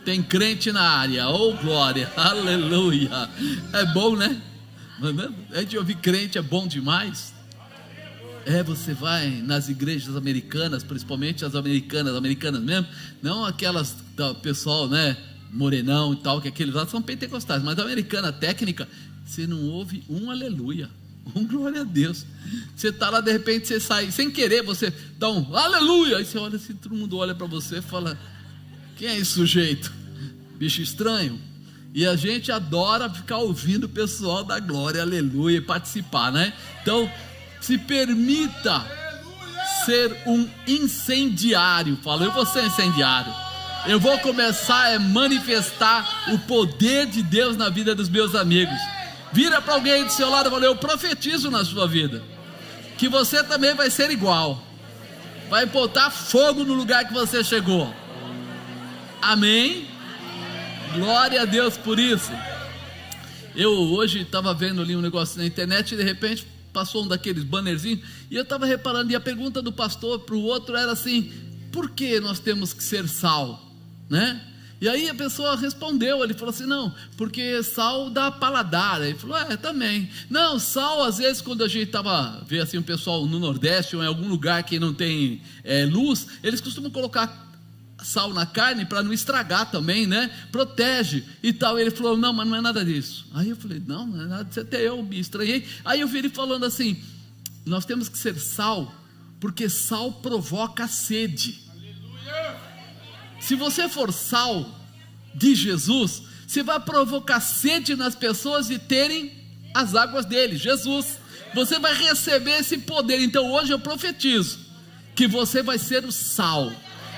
Tem crente na área, oh glória, aleluia. É bom, né? A gente ouvir crente é bom demais. Você vai nas igrejas americanas, principalmente as americanas mesmo, não aquelas do pessoal, né, morenão e tal, que aqueles lá são pentecostais, mas a americana técnica, você não ouve um aleluia, um glória a Deus. Você está lá, de repente você sai, sem querer, você dá um aleluia, aí você olha assim, todo mundo olha para você e fala: quem é esse sujeito? Bicho estranho. E a gente adora ficar ouvindo o pessoal da glória, aleluia, e participar, né? Então, se permita ser um incendiário. Fala, eu vou ser incendiário. Eu vou começar a manifestar o poder de Deus na vida dos meus amigos. Vira para alguém do seu lado e fala: eu profetizo na sua vida que você também vai ser igual. Vai botar fogo no lugar que você chegou. Amém? Glória a Deus por isso. Eu hoje estava vendo ali um negócio na internet e de repente passou um daqueles bannerzinhos e eu estava reparando, e a pergunta do pastor para o outro era assim: por que nós temos que ser sal, né? E aí a pessoa respondeu, ele falou assim: não, porque sal dá paladar. Ele falou: também. Não, sal, às vezes quando a gente vê assim o pessoal no Nordeste ou em algum lugar que não tem luz, eles costumam colocar sal na carne para não estragar também, né? Protege e tal. Ele falou: não, mas não é nada disso. Aí eu falei: não é nada disso. Até eu me estranhei. Aí eu vi ele falando assim: nós temos que ser sal, porque sal provoca sede. Aleluia! Se você for sal de Jesus, você vai provocar sede nas pessoas de terem as águas dele, Jesus. Você vai receber esse poder. Então hoje eu profetizo que você vai ser o sal,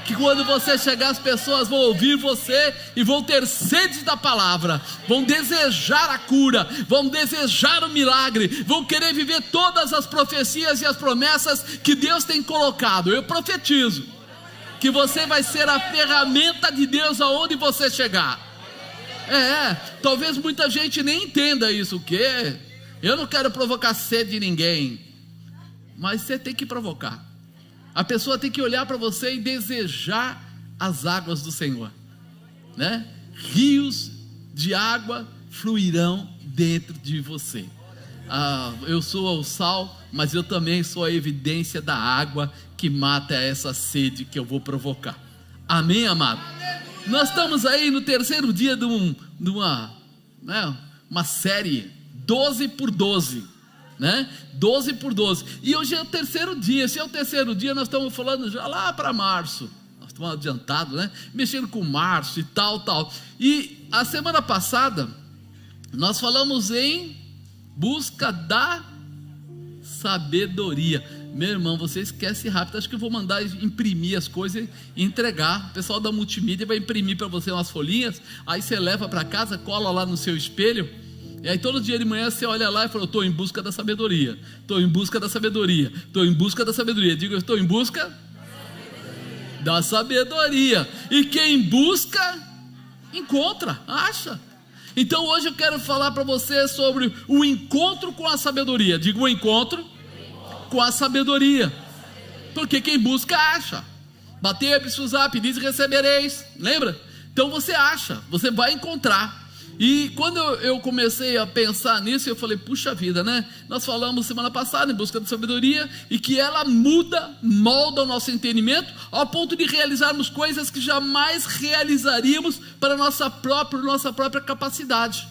que quando você chegar, as pessoas vão ouvir você e vão ter sede da palavra, vão desejar a cura, vão desejar o milagre, vão querer viver todas as profecias e as promessas que Deus tem colocado. Eu profetizo que você vai ser a ferramenta de Deus aonde você chegar. Talvez muita gente nem entenda isso, o quê? Eu não quero provocar sede de ninguém, mas você tem que provocar. A pessoa tem que olhar para você e desejar as águas do Senhor, né? Rios de água fluirão dentro de você. Eu sou o sal, mas eu também sou a evidência da água que mata essa sede que eu vou provocar. Amém, amado? Nós estamos aí no terceiro dia de uma série 12 por 12. Né? 12 por 12, e hoje é o terceiro dia. Se é o terceiro dia, nós estamos falando já lá para março, nós estamos adiantados, né? Mexendo com março e tal. E a semana passada nós falamos em busca da sabedoria. Meu irmão, você esquece rápido. Acho que eu vou mandar imprimir as coisas e entregar. O pessoal da multimídia vai imprimir para você umas folhinhas, aí você leva para casa, cola lá no seu espelho. E aí todo dia de manhã você olha lá e fala: estou em busca da sabedoria, estou em busca da sabedoria, estou em busca da sabedoria. Diga: eu estou em busca da sabedoria. E quem busca, encontra, acha. Então hoje eu quero falar para você sobre o encontro com a sabedoria. Diga: o encontro com a sabedoria. Porque quem busca, acha. Batei, abrir, pedis e recebereis. Lembra? Então você acha, você vai encontrar. E quando eu comecei a pensar nisso, eu falei: puxa vida, né? Nós falamos semana passada em busca da sabedoria, e que ela molda o nosso entendimento, ao ponto de realizarmos coisas que jamais realizaríamos para nossa própria capacidade.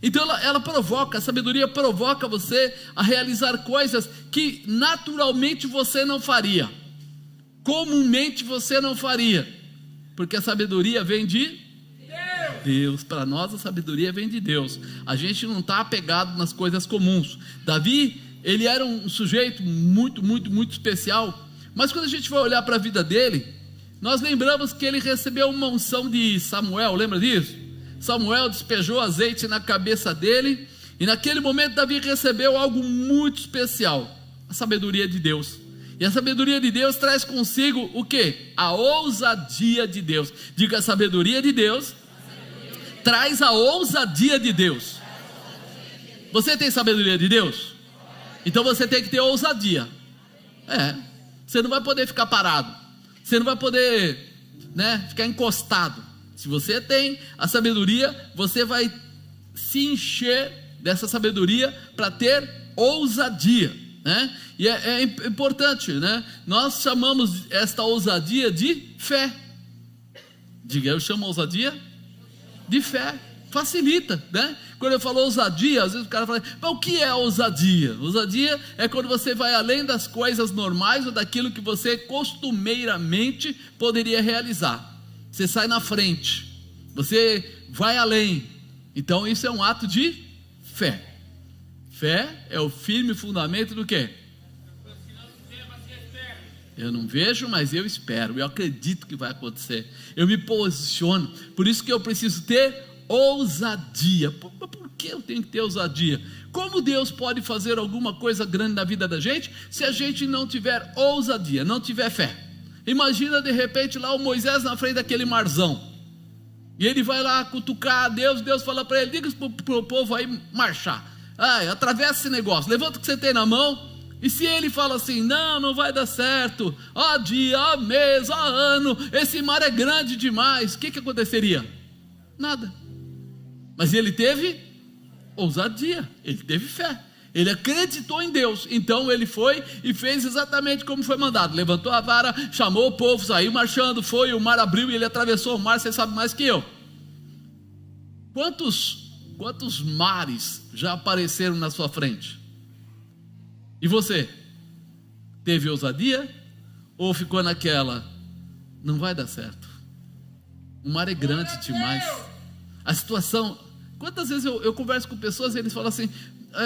Então ela provoca, a sabedoria provoca você a realizar coisas que naturalmente você não faria, comumente você não faria, porque a sabedoria vem de Deus. Para nós a sabedoria vem de Deus. A gente não está apegado nas coisas comuns. Davi, ele era um sujeito muito especial, mas quando a gente vai olhar para a vida dele, nós lembramos que ele recebeu uma unção de Samuel. Lembra disso? Samuel despejou azeite na cabeça dele, e naquele momento Davi recebeu algo muito especial: a sabedoria de Deus. E a sabedoria de Deus traz consigo o quê? A ousadia de Deus. Diga: a sabedoria de Deus traz a ousadia de Deus. Você tem sabedoria de Deus? Então você tem que ter ousadia. Você não vai poder ficar parado, você não vai poder, ficar encostado. Se você tem a sabedoria, você vai se encher dessa sabedoria para ter ousadia, né? E é importante, né? Nós chamamos esta ousadia de fé. Diga, eu chamo ousadia de fé. Facilita, né? Quando eu falo ousadia, às vezes o cara fala, mas o que é ousadia? Ousadia é quando você vai além das coisas normais ou daquilo que você costumeiramente poderia realizar. Você sai na frente, você vai além. Então isso é um ato de fé. Fé é o firme fundamento do quê? Eu não vejo, mas eu espero, eu acredito que vai acontecer. Eu me posiciono, por isso que eu preciso ter ousadia. Por que eu tenho que ter ousadia? Como Deus pode fazer alguma coisa grande na vida da gente se a gente não tiver ousadia, não tiver fé? Imagina de repente lá o Moisés na frente daquele marzão, e ele vai lá cutucar a Deus, Deus fala para ele, diga para o povo aí marchar, atravessa esse negócio, levanta o que você tem na mão. E se ele fala assim, não vai dar certo, ó dia, ó mês, ó ano, esse mar é grande demais, o que aconteceria? Nada. Mas ele teve ousadia, ele teve fé, ele acreditou em Deus, então ele foi e fez exatamente como foi mandado, levantou a vara, chamou o povo, saiu marchando, foi, o mar abriu e ele atravessou o mar, você sabe mais que eu. Quantos mares já apareceram na sua frente? E você? Teve ousadia? Ou ficou naquela, não vai dar certo, o mar é grande demais, a situação... Quantas vezes eu converso com pessoas e eles falam assim,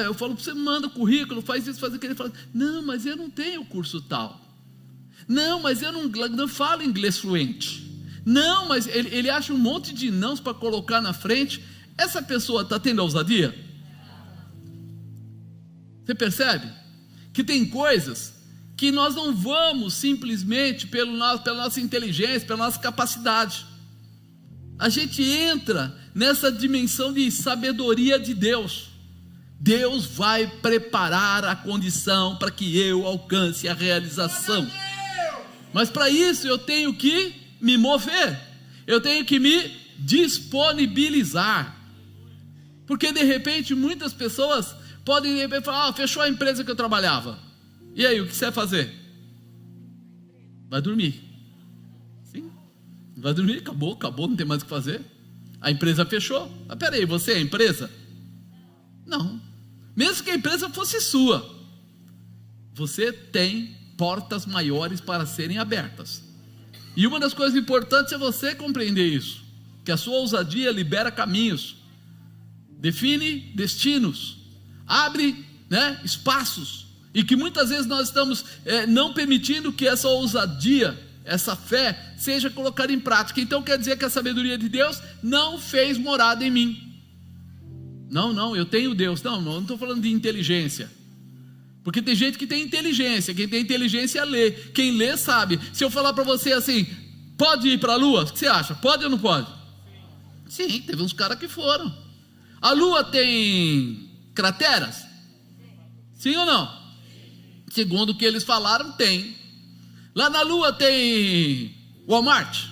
eu falo, você manda currículo, faz isso, faz aquilo, ele fala, não, mas eu não tenho curso tal, não, mas eu não falo inglês fluente, não, mas ele acha um monte de nãos para colocar na frente. Essa pessoa está tendo ousadia? Você percebe? Que tem coisas que nós não vamos simplesmente pela nossa inteligência, pela nossa capacidade. A gente entra nessa dimensão de sabedoria de Deus. Deus vai preparar a condição para que eu alcance a realização. Mas para isso eu tenho que me mover, eu tenho que me disponibilizar. Porque de repente muitas pessoas podem de repente falar, fechou a empresa que eu trabalhava. E aí, o que você vai fazer? Vai dormir. Sim, vai dormir, acabou, não tem mais o que fazer. A empresa fechou. Mas peraí, você é a empresa? Não. Mesmo que a empresa fosse sua, você tem portas maiores para serem abertas. E uma das coisas importantes é você compreender isso, que a sua ousadia libera caminhos, define destinos, abre, espaços, e que muitas vezes nós estamos não permitindo que essa ousadia, essa fé seja colocada em prática. Então quer dizer que a sabedoria de Deus não fez morada em mim. Não, eu tenho Deus. Não estou falando de inteligência, porque tem gente que tem inteligência. Quem tem inteligência lê, quem lê sabe. Se eu falar para você assim, pode ir para a lua, o que você acha? Pode ou não pode? Sim, teve uns caras que foram. A lua tem crateras? Sim ou não? Segundo o que eles falaram, tem. Lá na lua tem Walmart?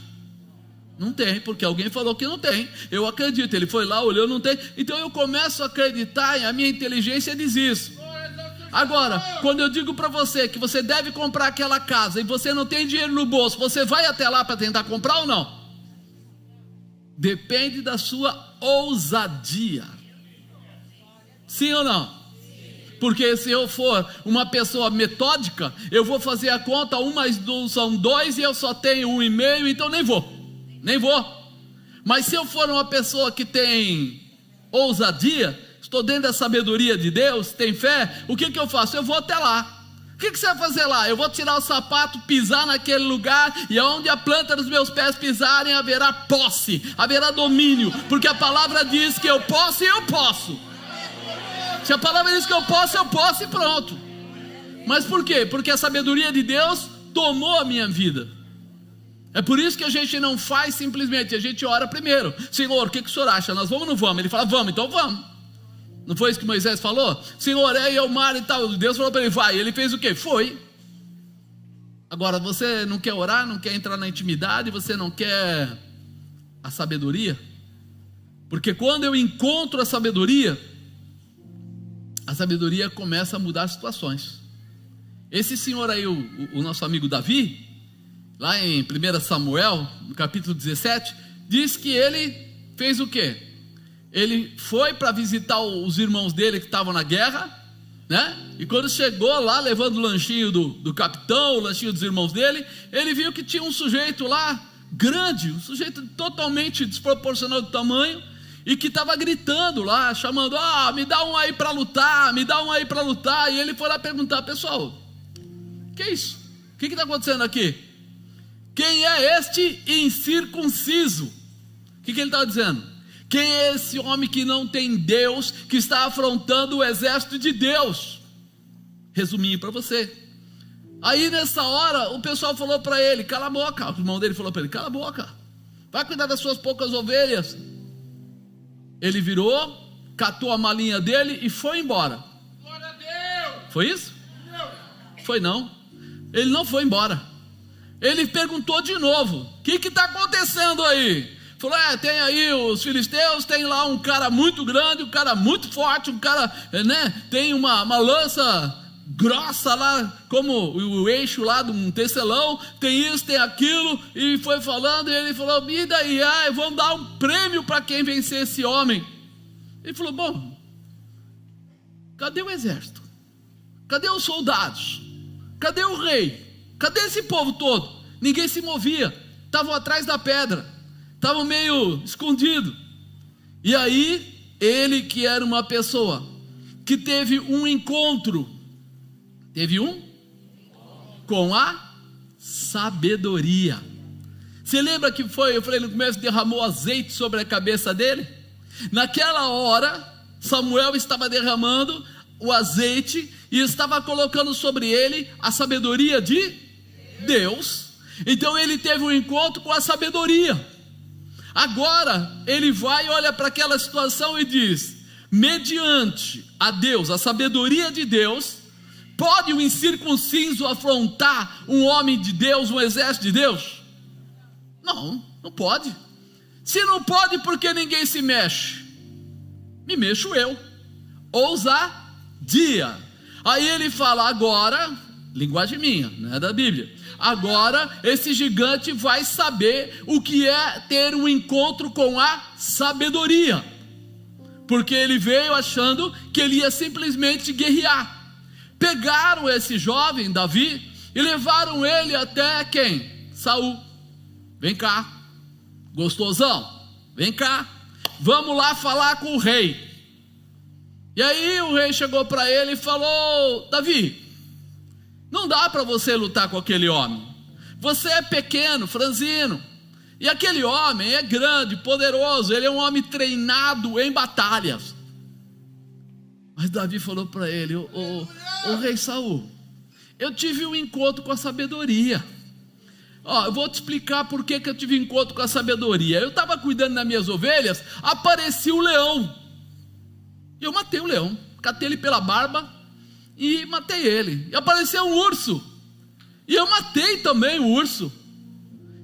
Não tem, porque alguém falou que não tem. Eu acredito, ele foi lá, olhou, não tem. Então eu começo a acreditar, e a minha inteligência diz isso. Agora, quando eu digo para você que você deve comprar aquela casa e você não tem dinheiro no bolso, você vai até lá para tentar comprar ou não? Depende da sua ousadia. Sim ou não? Porque se eu for uma pessoa metódica, eu vou fazer a conta, 1 mais 1 são 2 e eu só tenho 1,5, então nem vou. Mas se eu for uma pessoa que tem ousadia, estou dentro da sabedoria de Deus, tem fé, o que eu faço? Eu vou até lá. O que você vai fazer lá? Eu vou tirar o sapato, pisar naquele lugar, e aonde a planta dos meus pés pisarem, haverá posse, haverá domínio, porque a palavra diz que eu posso e eu posso. Se a palavra diz que eu posso e pronto. Mas por quê? Porque a sabedoria de Deus tomou a minha vida. É por isso que a gente não faz simplesmente, a gente ora primeiro. Senhor, o que o senhor acha? Nós vamos ou não vamos? Ele fala, vamos, então vamos. Não foi isso que Moisés falou? Senhor, é o mar e tal. Deus falou para ele, vai. Ele fez o quê? Foi. Agora, você não quer orar, não quer entrar na intimidade, você não quer a sabedoria, porque quando eu encontro a sabedoria começa a mudar as situações. Esse senhor aí, o nosso amigo Davi, lá em 1 Samuel, no capítulo 17, diz que ele fez o quê? Ele foi para visitar os irmãos dele que estavam na guerra, né? E quando chegou lá, levando o lanchinho do capitão, o lanchinho dos irmãos dele, ele viu que tinha um sujeito lá, grande, um sujeito totalmente desproporcional de tamanho, e que estava gritando lá, chamando: me dá um aí para lutar, me dá um aí para lutar. E ele foi lá perguntar: pessoal, que é isso? O que está acontecendo aqui? Quem é este incircunciso? O que ele estava dizendo? Quem é esse homem que não tem Deus, que está afrontando o exército de Deus? Resuminho para você. Aí nessa hora o pessoal falou para ele: cala a boca. O irmão dele falou para ele: cala a boca, vai cuidar das suas poucas ovelhas. Ele virou, catou a malinha dele e foi embora. Glória a Deus. Foi isso? Não. Foi não. Ele não foi embora. Ele perguntou de novo: o que está acontecendo aí? Falou: tem aí os filisteus, tem lá um cara muito grande, um cara muito forte, um cara, né, tem uma lança grossa lá, como o eixo lá de um tecelão, tem isso, tem aquilo. E foi falando, e ele falou: e daí? Vamos dar um prêmio para quem vencer esse homem. Ele falou: bom, cadê o exército? Cadê os soldados? Cadê o rei? Cadê esse povo todo? Ninguém se movia, estavam atrás da pedra, estavam meio escondido. E aí, ele, que era uma pessoa que teve um encontro com a sabedoria. Você lembra que foi, eu falei no começo, derramou azeite sobre a cabeça dele? Naquela hora, Samuel estava derramando o azeite e estava colocando sobre ele a sabedoria de Deus. Então ele teve um encontro com a sabedoria. Agora ele vai e olha para aquela situação e diz: mediante a Deus, a sabedoria de Deus, pode um incircunciso afrontar um homem de Deus, um exército de Deus? Não, não pode. Se não pode, por que ninguém se mexe? Me mexo eu. Ousadia. Aí ele fala: agora, linguagem minha, não é da Bíblia, agora esse gigante vai saber o que é ter um encontro com a sabedoria, porque ele veio achando que ele ia simplesmente guerrear. Pegaram esse jovem Davi e levaram ele até quem? Saul. Vem cá, gostosão, vem cá, vamos lá falar com o rei. E aí o rei chegou para ele e falou: Davi, não dá para você lutar com aquele homem, você é pequeno, franzino, e aquele homem é grande, poderoso, ele é um homem treinado em batalhas. Mas Davi falou para ele: o rei Saul, eu tive um encontro com a sabedoria. Eu vou te explicar por que eu tive um encontro com a sabedoria. Eu estava cuidando das minhas ovelhas, apareceu o leão, e eu matei o leão, catei ele pela barba e matei ele. E apareceu um urso, e eu matei também o urso.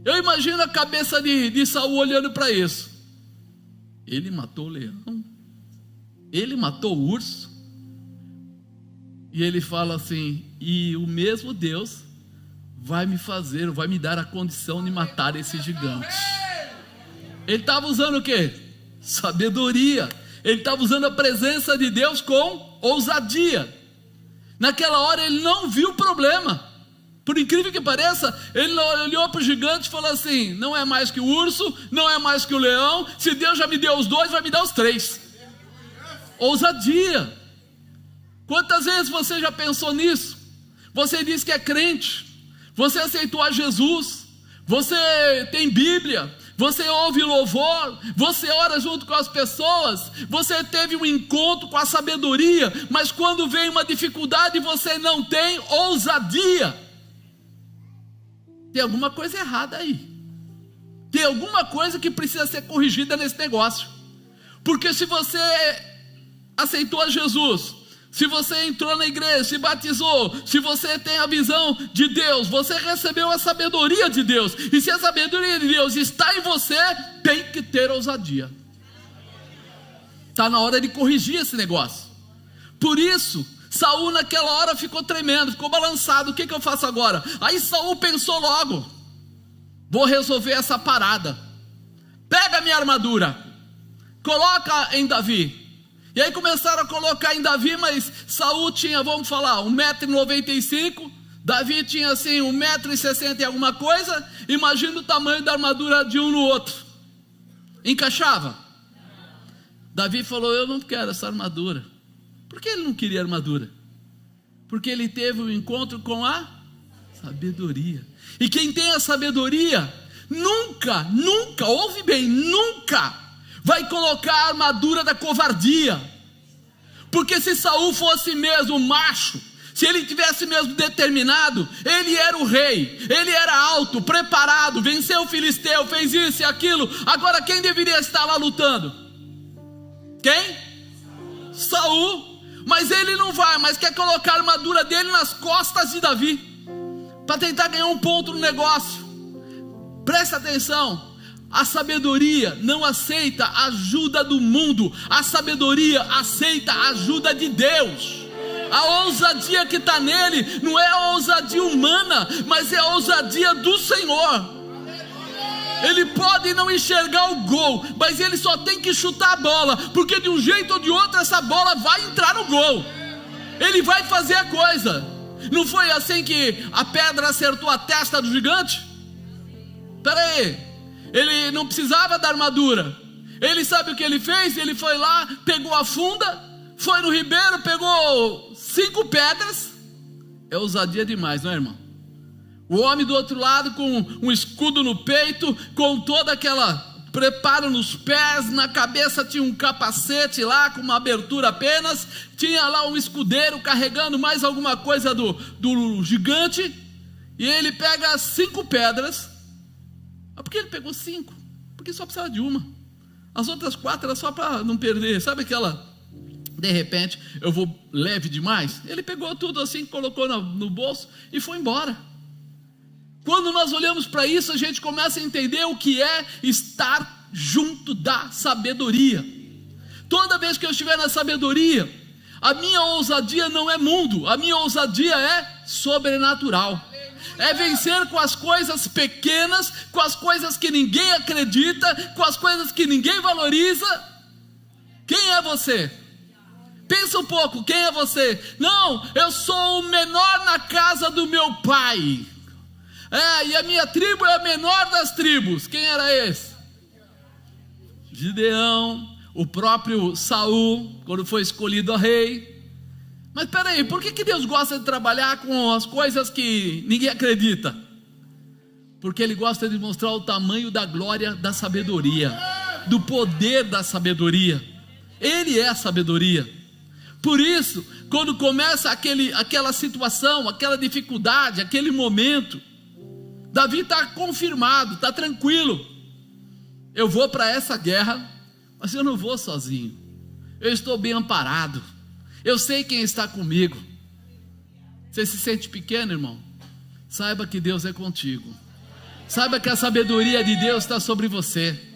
Eu imagino a cabeça de Saul olhando para isso. Ele matou o leão, ele matou o urso. E ele fala assim: e o mesmo Deus vai me dar a condição de matar esse gigante. Ele estava usando o quê? Sabedoria. Ele estava usando a presença de Deus com ousadia. Naquela hora ele não viu o problema. Por incrível que pareça, ele olhou para o gigante e falou assim: não é mais que o urso, não é mais que o leão. Se Deus já me deu os dois, vai me dar os três. Ousadia. Quantas vezes você já pensou nisso? Você diz que é crente, você aceitou a Jesus, você tem Bíblia, você ouve louvor, você ora junto com as pessoas, você teve um encontro com a sabedoria, mas quando vem uma dificuldade você não tem ousadia. Tem alguma coisa errada aí. Tem alguma coisa que precisa ser corrigida nesse negócio. Porque se você aceitou a Jesus, se você entrou na igreja, se batizou, se você tem a visão de Deus, você recebeu a sabedoria de Deus, e se a sabedoria de Deus está em você, tem que ter ousadia. Está na hora de corrigir esse negócio. Por isso, Saul naquela hora ficou tremendo, ficou balançado. O que eu faço agora? Aí Saul pensou logo: vou resolver essa parada. Pega a minha armadura, coloca em Davi. E aí começaram a colocar em Davi, mas Saul tinha, vamos falar, 1,95 m, Davi tinha assim 1,60 m e alguma coisa. Imagina o tamanho da armadura de um no outro. Encaixava? Davi falou: eu não quero essa armadura. Por que ele não queria armadura? Porque ele teve um encontro com a sabedoria. E quem tem a sabedoria nunca, ouve bem, nunca vai colocar a armadura da covardia. Porque se Saul fosse mesmo macho, se ele tivesse mesmo determinado, ele era o rei, ele era alto, preparado, venceu o filisteu, fez isso e aquilo. Agora quem deveria estar lá lutando? Quem? Saul. Mas ele não vai, mas quer colocar a armadura dele nas costas de Davi, para tentar ganhar um ponto no negócio. Presta atenção, a sabedoria não aceita a ajuda do mundo, a sabedoria aceita a ajuda de Deus. A ousadia que está nele não é a ousadia humana, mas é a ousadia do Senhor. Ele pode não enxergar o gol, mas ele só tem que chutar a bola, porque de um jeito ou de outro essa bola vai entrar no gol. Ele vai fazer a coisa. Não foi assim que a pedra acertou a testa do gigante? Espera aí, ele não precisava da armadura. Ele sabe o que ele fez? Ele foi lá, pegou a funda, foi no ribeiro, pegou 5 pedras. É ousadia demais, não é, irmão? O homem do outro lado com um escudo no peito, com toda aquela preparo nos pés, na cabeça tinha um capacete lá com uma abertura apenas, tinha lá um escudeiro carregando mais alguma coisa do gigante, e ele pega 5 pedras. Por que ele pegou 5? Porque só precisava de uma. As outras 4 era só para não perder, sabe aquela, de repente eu vou leve demais? Ele pegou tudo assim, colocou no bolso e foi embora. Quando nós olhamos para isso, a gente começa a entender o que é estar junto da sabedoria. Toda vez que eu estiver na sabedoria, a minha ousadia não é mundo, a minha ousadia é sobrenatural. É vencer com as coisas pequenas, com as coisas que ninguém acredita, com as coisas que ninguém valoriza. Quem é você? Pensa um pouco, quem é você? Não, eu sou o menor na casa do meu pai. E a minha tribo é a menor das tribos. Quem era esse? Gideão, o próprio Saul, quando foi escolhido a rei. Mas peraí, por que Deus gosta de trabalhar com as coisas que ninguém acredita? Porque Ele gosta de mostrar o tamanho da glória da sabedoria, do poder da sabedoria. Ele é a sabedoria. Por isso, quando começa aquela situação, aquela dificuldade, aquele momento, Davi está confirmado, está tranquilo. Eu vou para essa guerra, mas eu não vou sozinho. Eu estou bem amparado. Eu sei quem está comigo. Você se sente pequeno, irmão? Saiba que Deus é contigo. Saiba que a sabedoria de Deus está sobre você.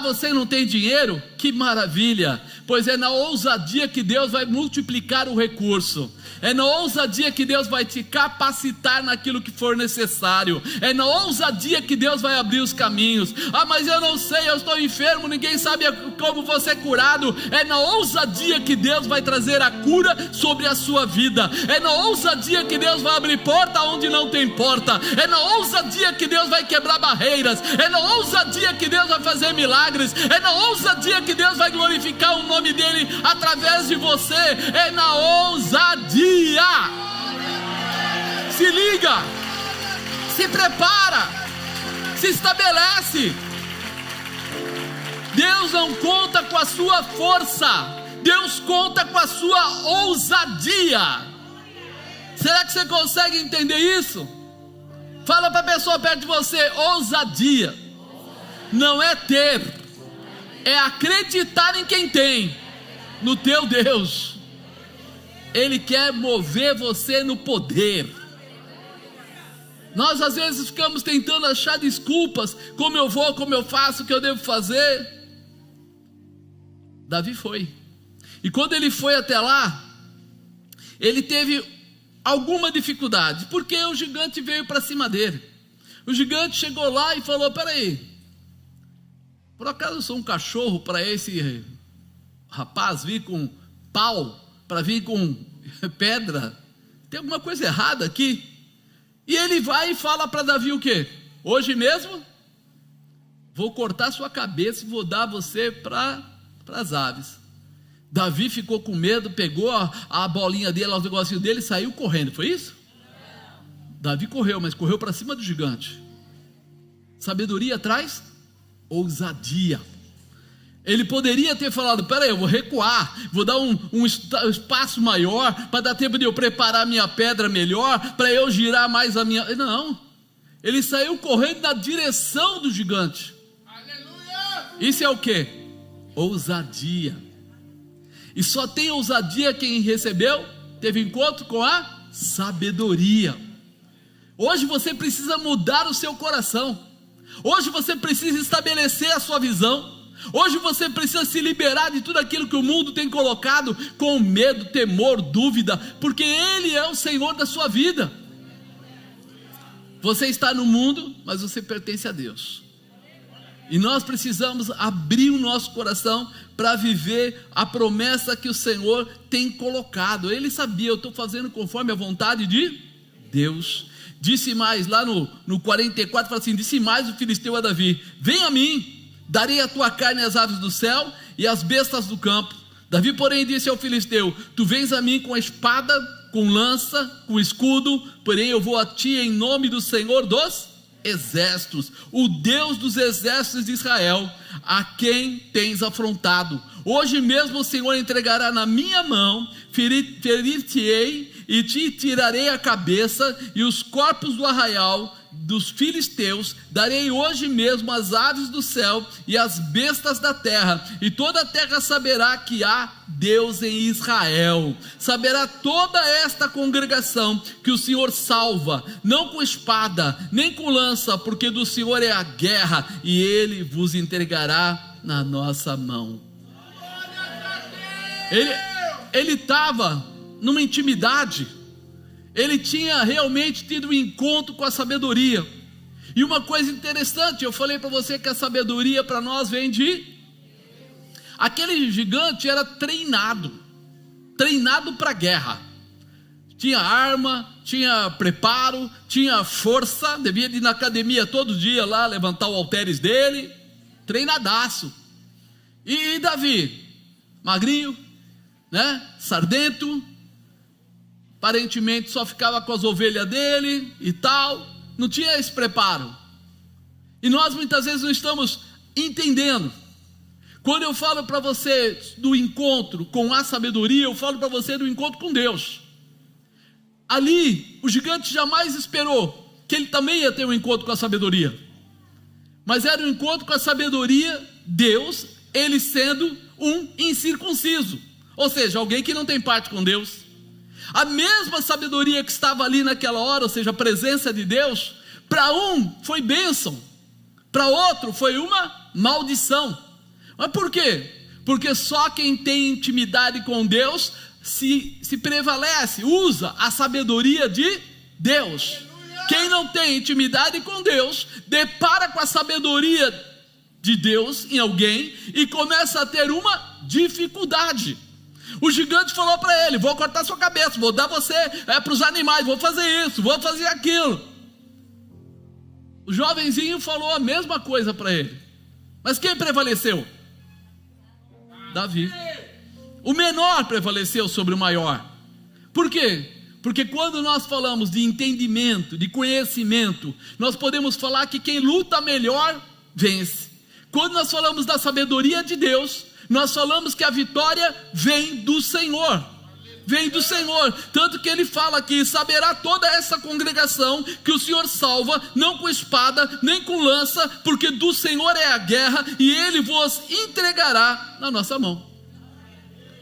Você não tem dinheiro? Que maravilha! Pois é na ousadia que Deus vai multiplicar o recurso. É na ousadia que Deus vai te capacitar naquilo que for necessário. É na ousadia que Deus vai abrir os caminhos. Mas eu não sei, eu estou enfermo, ninguém sabe como vou ser curado. É na ousadia que Deus vai trazer a cura sobre a sua vida. É na ousadia que Deus vai abrir porta onde não tem porta. É na ousadia que Deus vai quebrar barreiras. É na ousadia que Deus vai fazer milagres. É na ousadia que Deus vai glorificar o nome dele através de você. É na ousadia. Se liga, se prepara, se estabelece. Deus não conta com a sua força, Deus conta com a sua ousadia. Será que você consegue entender isso? Fala para a pessoa perto de você: ousadia não é ter, é acreditar em quem tem, no teu Deus. Ele quer mover você no poder. Nós às vezes ficamos tentando achar desculpas, como eu vou, como eu faço, o que eu devo fazer. Davi foi, e quando ele foi até lá, ele teve alguma dificuldade, porque o gigante veio para cima dele. O gigante chegou lá e falou: peraí, por acaso eu sou um cachorro para esse rapaz vir com pau, para vir com pedra? Tem alguma coisa errada aqui? E ele vai e fala para Davi o quê? Hoje mesmo vou cortar sua cabeça e vou dar você para as aves. Davi ficou com medo, pegou a bolinha dele, os negocinhos dele e saiu correndo, foi isso? Davi correu, mas correu para cima do gigante. Sabedoria traz ousadia. Ele poderia ter falado: peraí, eu vou recuar, vou dar um espaço maior, para dar tempo de eu preparar a minha pedra melhor, para eu girar mais a minha... Não, ele saiu correndo na direção do gigante. Aleluia! Isso é o quê? Ousadia. E só tem ousadia quem recebeu, teve encontro com a sabedoria. Hoje você precisa mudar o seu coração. Hoje você precisa estabelecer a sua visão. Hoje você precisa se liberar de tudo aquilo que o mundo tem colocado com medo, temor, dúvida, porque Ele é o Senhor da sua vida. Você está no mundo, mas você pertence a Deus. E nós precisamos abrir o nosso coração para viver a promessa que o Senhor tem colocado. Ele sabia: eu estou fazendo conforme a vontade de Deus. Disse mais, lá no 44, fala assim: disse mais o filisteu a Davi: vem a mim, darei a tua carne às aves do céu e às bestas do campo. Davi, porém, disse ao filisteu: tu vens a mim com a espada, com lança, com escudo, porém eu vou a ti em nome do Senhor dos exércitos, o Deus dos exércitos de Israel, a quem tens afrontado. Hoje mesmo o Senhor entregará na minha mão, ferir-te-ei e te tirarei a cabeça e os corpos do arraial dos filisteus. Darei hoje mesmo as aves do céu e as bestas da terra, e toda a terra saberá que há Deus em Israel. Saberá toda esta congregação que o Senhor salva, não com espada, nem com lança, porque do Senhor é a guerra, e Ele vos entregará na nossa mão. Ele estava numa intimidade. Ele tinha realmente tido um encontro com a sabedoria. E uma coisa interessante, eu falei para você que a sabedoria para nós vem de... Aquele gigante era treinado para a guerra. Tinha arma, tinha preparo, tinha força, devia ir na academia todo dia lá, levantar o halteres dele, treinadaço. E Davi, magrinho, né, sardento, aparentemente só ficava com as ovelhas dele e tal, não tinha esse preparo. E nós muitas vezes não estamos entendendo. Quando eu falo para você do encontro com a sabedoria, eu falo para você do encontro com Deus. Ali, o gigante jamais esperou que ele também ia ter um encontro com a sabedoria, mas era um encontro com a sabedoria, Deus, ele sendo um incircunciso, ou seja, alguém que não tem parte com Deus. A mesma sabedoria que estava ali naquela hora, ou seja, a presença de Deus, para um foi bênção, para outro foi uma maldição. Mas por quê? Porque só quem tem intimidade com Deus se prevalece, usa a sabedoria de Deus. Quem não tem intimidade com Deus, depara com a sabedoria de Deus em alguém e começa a ter uma dificuldade. O gigante falou para ele: vou cortar sua cabeça, vou dar você para os animais, vou fazer isso, vou fazer aquilo. O jovenzinho falou a mesma coisa para ele. Mas quem prevaleceu? Davi. O menor prevaleceu sobre o maior. Por quê? Porque quando nós falamos de entendimento, de conhecimento, nós podemos falar que quem luta melhor vence. Quando nós falamos da sabedoria de Deus, nós falamos que a vitória vem do Senhor. Vem do Senhor. Tanto que ele fala aqui: saberá toda essa congregação que o Senhor salva, não com espada, nem com lança, porque do Senhor é a guerra, e Ele vos entregará na nossa mão.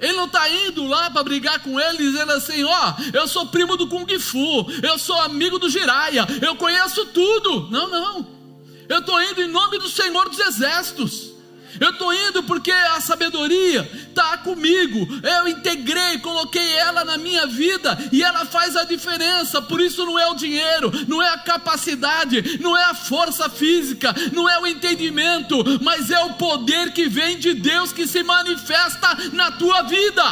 Ele não está indo lá para brigar com ele, dizendo assim: ó, eu sou primo do Kung Fu, eu sou amigo do Jiraiya, eu conheço tudo. Não, não. Eu estou indo em nome do Senhor dos Exércitos. Eu estou indo porque a sabedoria está comigo. Eu integrei, coloquei ela na minha vida e ela faz a diferença. Por isso não é o dinheiro, não é a capacidade, não é a força física, não é o entendimento, mas é o poder que vem de Deus que se manifesta na tua vida.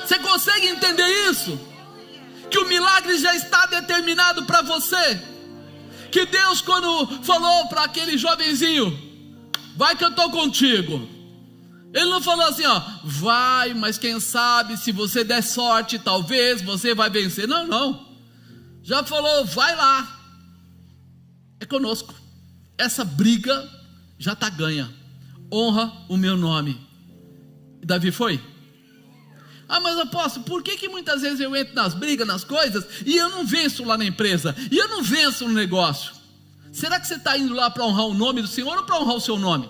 Você consegue entender isso? Que o milagre já está determinado para você. Que Deus, quando falou para aquele jovenzinho: vai que eu estou contigo, Ele não falou assim, ó, vai, mas quem sabe, se você der sorte, talvez você vai vencer. Não, não. Já falou, vai lá. É conosco. Essa briga já está ganha. Honra o meu nome. E Davi foi? Ah, mas apóstolo, por que muitas vezes eu entro nas brigas, nas coisas, e eu não venço lá na empresa, e eu não venço no negócio? Será que você está indo lá para honrar o nome do Senhor ou para honrar o seu nome?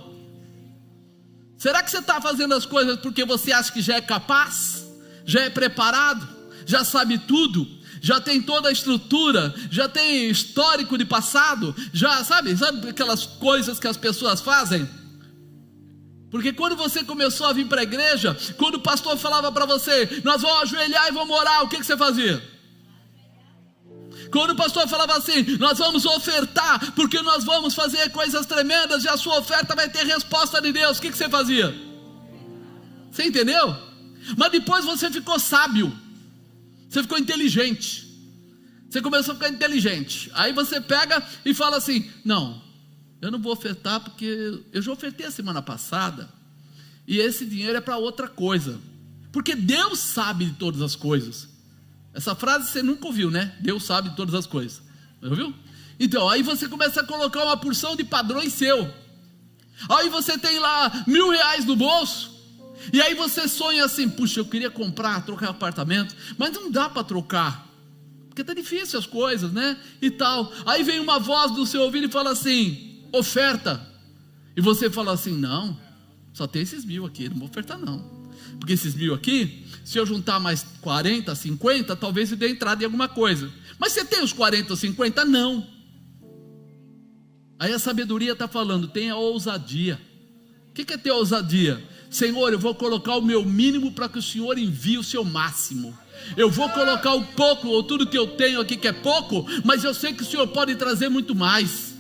Será que você está fazendo as coisas porque você acha que já é capaz, já é preparado, já sabe tudo, já tem toda a estrutura, já tem histórico de passado, já sabe aquelas coisas que as pessoas fazem? Porque quando você começou a vir para a igreja, quando o pastor falava para você, nós vamos ajoelhar e vamos orar, o que você fazia? Quando o pastor falava assim, nós vamos ofertar, porque nós vamos fazer coisas tremendas e a sua oferta vai ter resposta de Deus, o que você fazia? Você entendeu? Mas depois você ficou sábio, você ficou inteligente, você começou a ficar inteligente, aí você pega e fala assim, não, eu não vou ofertar porque eu já ofertei a semana passada, e esse dinheiro é para outra coisa, porque Deus sabe de todas as coisas. Essa frase você nunca ouviu, né? Deus sabe de todas as coisas. Ouviu? Então, aí você começa a colocar uma porção de padrões seu. Aí você tem lá R$1.000 no bolso. E aí você sonha assim, puxa, eu queria comprar, trocar apartamento, mas não dá para trocar, porque está difícil as coisas, né? E tal. Aí vem uma voz do seu ouvido e fala assim, oferta. E você fala assim, não, só tem esses 1.000 aqui, não vou ofertar não. Porque esses 1.000 aqui, se eu juntar mais 40, 50, talvez eu dê entrada em alguma coisa. Mas você tem os 40 ou 50? Não. Aí a sabedoria está falando, tenha ousadia. O que é ter ousadia? Senhor, eu vou colocar o meu mínimo para que o Senhor envie o seu máximo. Eu vou colocar o pouco, ou tudo que eu tenho aqui que é pouco, mas eu sei que o Senhor pode trazer muito mais.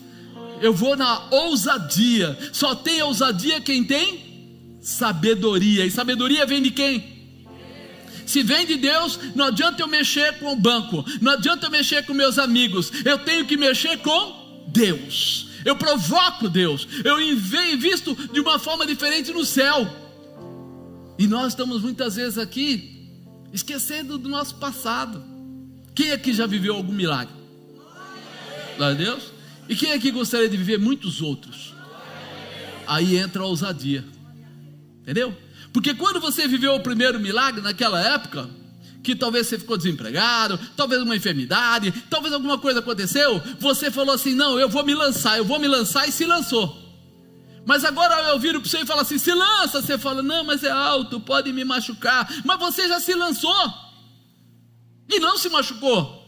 Eu vou na ousadia. Só tem ousadia quem tem sabedoria. E sabedoria vem de quem? Se vem de Deus, não adianta eu mexer com o banco, não adianta eu mexer com meus amigos, eu tenho que mexer com Deus. Eu provoco Deus, eu invisto de uma forma diferente no céu. E nós estamos muitas vezes aqui esquecendo do nosso passado. Quem aqui já viveu algum milagre? Glória a Deus. E quem aqui gostaria de viver muitos outros? Aí entra a ousadia. Entendeu? Porque quando você viveu o primeiro milagre naquela época, que talvez você ficou desempregado, talvez uma enfermidade, talvez alguma coisa aconteceu, você falou assim, não, eu vou me lançar, e se lançou. Mas agora eu viro para você e falo assim, se lança, você fala, não, mas é alto, pode me machucar, mas você já se lançou, e não se machucou.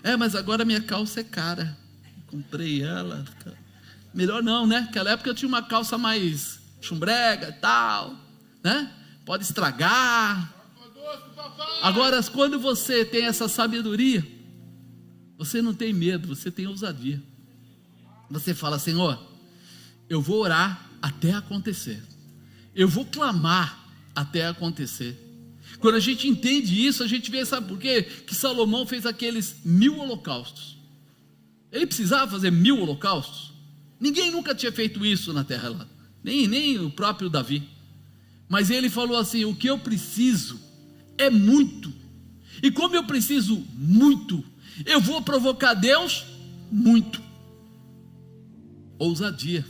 É, mas agora minha calça é cara, comprei ela, melhor não, né? Naquela época eu tinha uma calça mais chumbrega e tal, né? Pode estragar. Agora, quando você tem essa sabedoria, você não tem medo, você tem ousadia. Você fala, Senhor, eu vou orar até acontecer, eu vou clamar até acontecer. Quando a gente entende isso, a gente vê, sabe por quê? Que Salomão fez aqueles 1.000 holocaustos. Ele precisava fazer 1.000 holocaustos? Ninguém nunca tinha feito isso na terra lá. Nem o próprio Davi. Mas ele falou assim, o que eu preciso é muito, e como eu preciso muito, eu vou provocar Deus muito. Ousadia.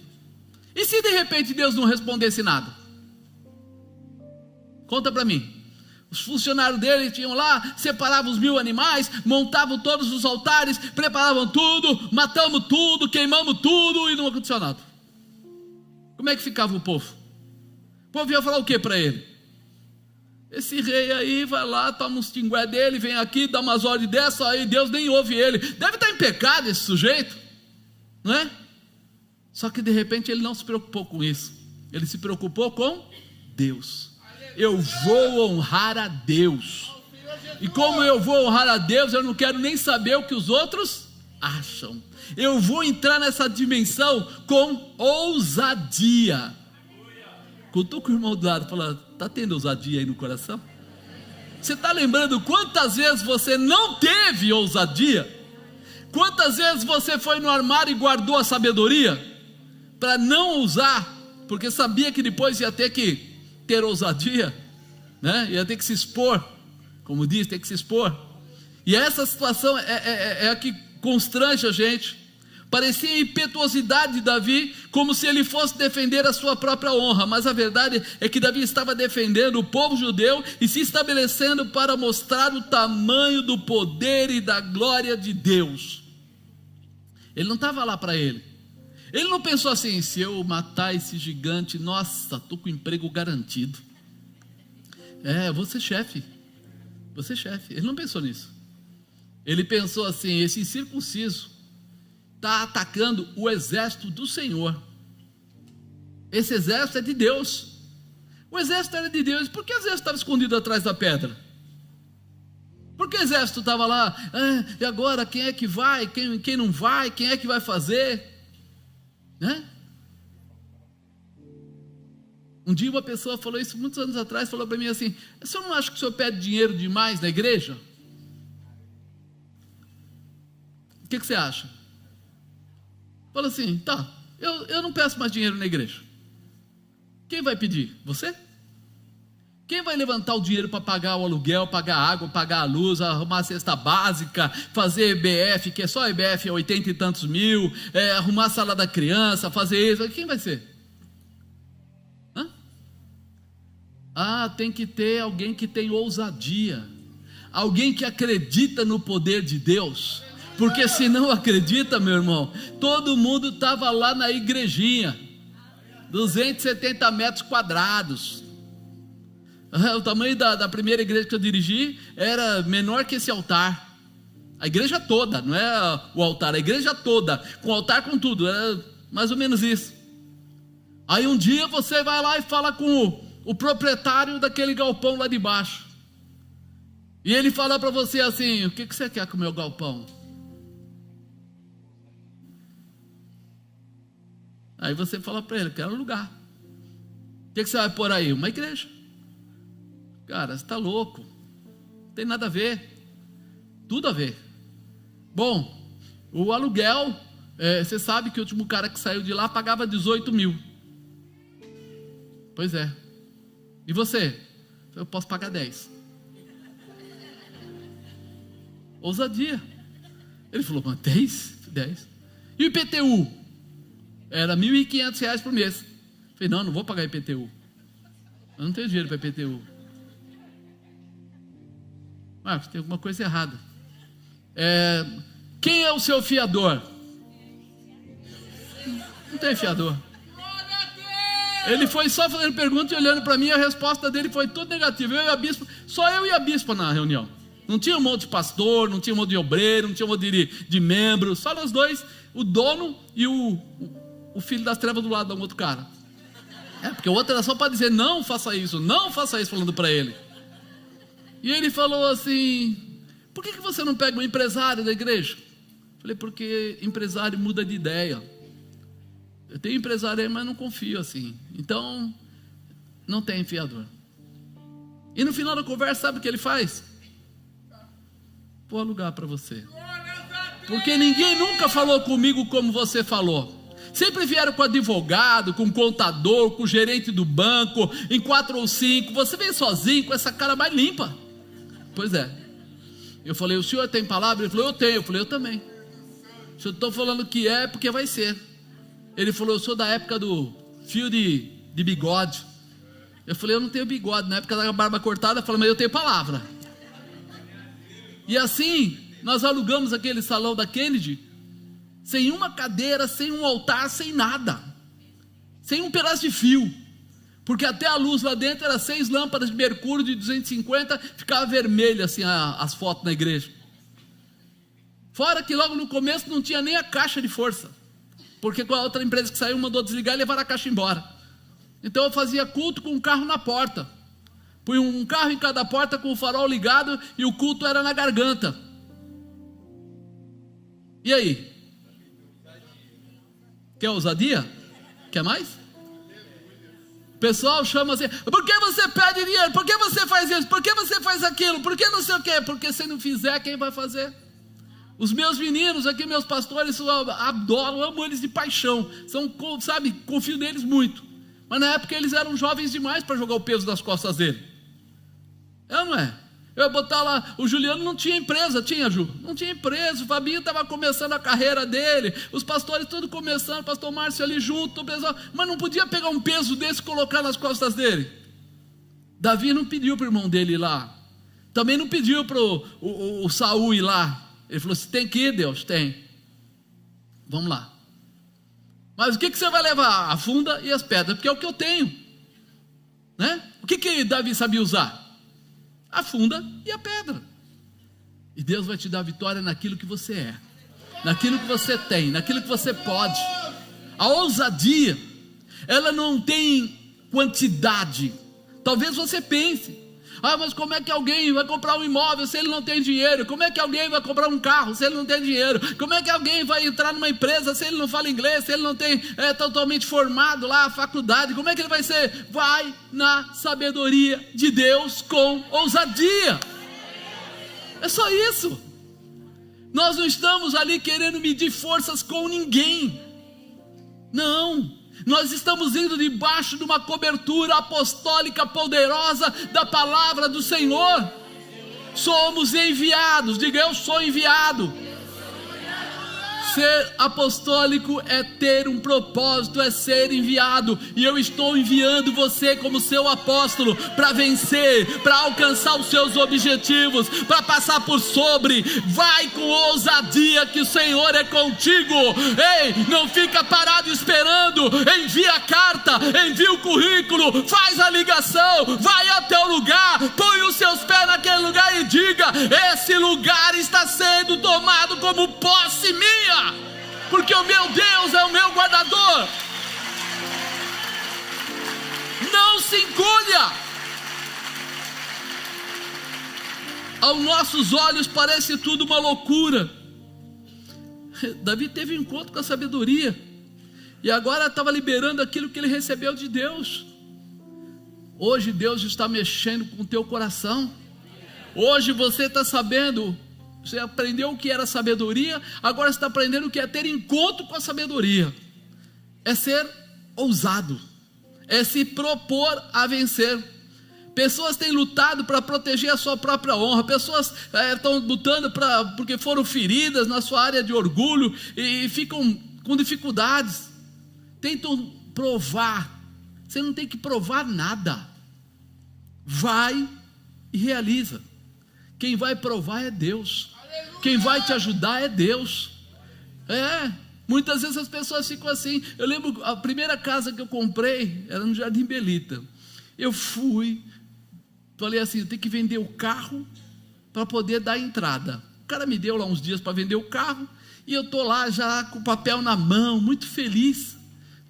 E se de repente Deus não respondesse nada? Conta para mim. Os funcionários dele tinham lá, separavam os 1.000 animais, montavam todos os altares, preparavam tudo, matamos tudo, queimamos tudo e não aconteceu nada. Como é que ficava o povo? O povo ia falar o que para ele? Esse rei aí vai lá, toma uns tingué dele, vem aqui, dá umas ordens dessa, aí Deus nem ouve ele. Deve estar em pecado esse sujeito, não é? Só que de repente ele não se preocupou com isso. Ele se preocupou com Deus. Eu vou honrar a Deus. E como eu vou honrar a Deus, eu não quero nem saber o que os outros acham. Eu vou entrar nessa dimensão com ousadia. Cutuca o irmão do lado e fala: está tendo ousadia aí no coração? Você está lembrando quantas vezes você não teve ousadia? Quantas vezes você foi no armário e guardou a sabedoria para não usar, porque sabia que depois ia ter que ter ousadia, né? Ia ter que se expor, como diz, tem que se expor. E essa situação é a que constrange a gente. Parecia a impetuosidade de Davi, como se ele fosse defender a sua própria honra, mas a verdade é que Davi estava defendendo o povo judeu e se estabelecendo para mostrar o tamanho do poder e da glória de Deus. Ele não estava lá para ele. Ele não pensou assim: se eu matar esse gigante, nossa, estou com emprego garantido. Vou ser chefe. Vou ser chefe. Ele não pensou nisso. Ele pensou assim: esse incircunciso está atacando o exército do Senhor. Esse exército é de Deus. O exército era de Deus. Por que o exército estava escondido atrás da pedra? Por que o exército estava lá? E agora quem é que vai? Quem não vai? Quem é que vai fazer? Né? Um dia uma pessoa falou isso muitos anos atrás, falou para mim assim: o senhor não acha que o senhor pede dinheiro demais na igreja? O que você acha? Fala assim: tá, eu não peço mais dinheiro na igreja. Quem vai pedir? Você? Quem vai levantar o dinheiro para pagar o aluguel, pagar a água, pagar a luz, arrumar a cesta básica, fazer EBF, que é só EBF, 80 e tantos mil, arrumar a sala da criança, fazer isso? Quem vai ser? Tem que ter alguém que tem ousadia, alguém que acredita no poder de Deus. Porque se não acredita, meu irmão, todo mundo estava lá na igrejinha, 270 metros quadrados. O tamanho da primeira igreja que eu dirigi era menor que esse altar. A igreja toda, não é o altar, a igreja toda, com altar, com tudo, era mais ou menos isso. Aí um dia você vai lá e fala com o proprietário daquele galpão lá de baixo, e ele fala para você assim: o que você quer com o meu galpão? Aí você fala para ele: quero alugar. O que você vai pôr aí? Uma igreja. Cara, você está louco, não tem nada a ver. Tudo a ver. Bom, o aluguel, você sabe que o último cara que saiu de lá pagava 18 mil. Pois é. E você? Eu posso pagar 10. Ousadia. Ele falou: mas 10? 10. E o IPTU? Era R$ 1.500 por mês. Eu falei: não vou pagar IPTU. Eu não tenho dinheiro para IPTU. Marcos, tem alguma coisa errada. Quem é o seu fiador? Não tem fiador. Ele foi só fazendo pergunta e olhando para mim, a resposta dele foi tudo negativa. Eu e a bispa, só eu e a bispa na reunião. Não tinha um monte de pastor, não tinha um monte de obreiro, não tinha um monte de membros. Só nós dois, o dono e o filho das trevas do lado do outro cara. Porque o outro era só para dizer: não faça isso, falando para ele. E ele falou assim: por que você não pega um empresário da igreja? Falei: porque empresário muda de ideia. Eu tenho empresário aí, mas não confio assim. Então, não tem fiador. E no final da conversa, sabe o que ele faz? Vou alugar para você. Porque ninguém nunca falou comigo como você falou. Sempre vieram com advogado, com contador, com gerente do banco, em 4 ou 5. Você veio sozinho, com essa cara mais limpa. Pois é. Eu falei: o senhor tem palavra? Ele falou: eu tenho. Eu falei: eu também. Se eu estou falando que é porque vai ser. Ele falou: eu sou da época do fio de bigode. Eu falei: eu não tenho bigode. Na época da barba cortada, eu falei: mas eu tenho palavra. E assim, nós alugamos aquele salão da Kennedy, sem uma cadeira, sem um altar, sem nada, sem um pedaço de fio. porque até a luz lá dentro era 6 lâmpadas de mercúrio de 250, ficava vermelha assim as fotos na igreja. Fora que logo no começo não tinha nem a caixa de força, porque com a outra empresa que saiu mandou desligar e levar a caixa embora. Então eu fazia culto com um carro na porta, punha um carro em cada porta com o farol ligado, e o culto era na garganta. E aí? Quer ousadia? Quer mais? O pessoal chama assim: por que você pede dinheiro? Por que você faz isso? Por que você faz aquilo? Por que não sei o quê? Porque se não fizer, quem vai fazer? Os meus meninos aqui, meus pastores, eu adoro, amo eles de paixão, sabe, confio neles muito, mas na época eles eram jovens demais para jogar o peso das costas dele. Não é? Eu ia botar lá, o Juliano não tinha empresa, tinha, Ju? Não tinha empresa, o Fabinho estava começando a carreira dele, os pastores tudo começando, o pastor Márcio ali junto, mas não podia pegar um peso desse e colocar nas costas dele. Davi não pediu para o irmão dele ir lá, também não pediu para o Saul ir lá. Ele falou assim: tem que ir, Deus? Tem. Vamos lá. Mas o que você vai levar? A funda e as pedras, porque é o que eu tenho, né? O que Davi sabia usar? A funda e a pedra. E Deus vai te dar vitória naquilo que você é, naquilo que você tem, naquilo que você pode. A ousadia, ela não tem quantidade. Talvez você pense: mas como é que alguém vai comprar um imóvel se ele não tem dinheiro? Como é que alguém vai comprar um carro se ele não tem dinheiro? Como é que alguém vai entrar numa empresa se ele não fala inglês, se ele não tem totalmente formado lá a faculdade? Como é que ele vai ser? Vai na sabedoria de Deus com ousadia. É só isso. Nós não estamos ali querendo medir forças com ninguém. Não. Nós estamos indo debaixo de uma cobertura apostólica poderosa da palavra do Senhor. Somos enviados. Diga: eu sou enviado. Ser apostólico é ter um propósito, é ser enviado. E eu estou enviando você como seu apóstolo para vencer, para alcançar os seus objetivos, para passar por sobre. Vai com ousadia que o Senhor é contigo. Ei, não fica parado esperando. Envia a carta, envia o currículo, faz a ligação, vai até o lugar, põe os seus pés naquele lugar e diga: esse lugar está sendo tomado como posse minha, porque o meu Deus é o meu guardador. Não se encolha. Aos nossos olhos parece tudo uma loucura. Davi teve um encontro com a sabedoria, e agora estava liberando aquilo que ele recebeu de Deus. Hoje Deus está mexendo com o teu coração. Hoje você está sabendo. Você aprendeu o que era sabedoria, agora você está aprendendo o que é ter encontro com a sabedoria. É ser ousado, é se propor a vencer. Pessoas têm lutado para proteger a sua própria honra. Pessoas estão lutando porque foram feridas na sua área de orgulho e ficam com dificuldades. Tentam provar. Você não tem que provar nada. Vai e realiza. Quem vai provar é Deus. Quem vai te ajudar é Deus. Muitas vezes as pessoas ficam assim. Eu lembro, a primeira casa que eu comprei era no Jardim Belita. Eu falei assim: eu tenho que vender o carro para poder dar entrada. O cara me deu lá uns dias para vender o carro, e eu estou lá já com o papel na mão, muito feliz,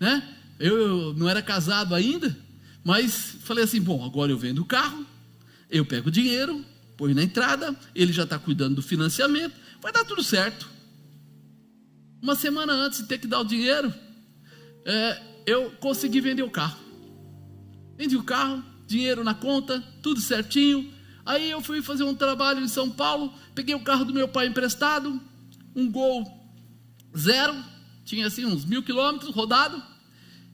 né? Eu não era casado ainda, mas falei assim: bom, agora eu vendo o carro, eu pego o dinheiro, põe na entrada, ele já está cuidando do financiamento, vai dar tudo certo. Uma semana antes de ter que dar o dinheiro, eu consegui vender o carro. Vendi o carro, dinheiro na conta, tudo certinho. Aí eu fui fazer um trabalho em São Paulo, peguei o carro do meu pai emprestado, um Gol 0, tinha assim uns 1.000 quilômetros rodado,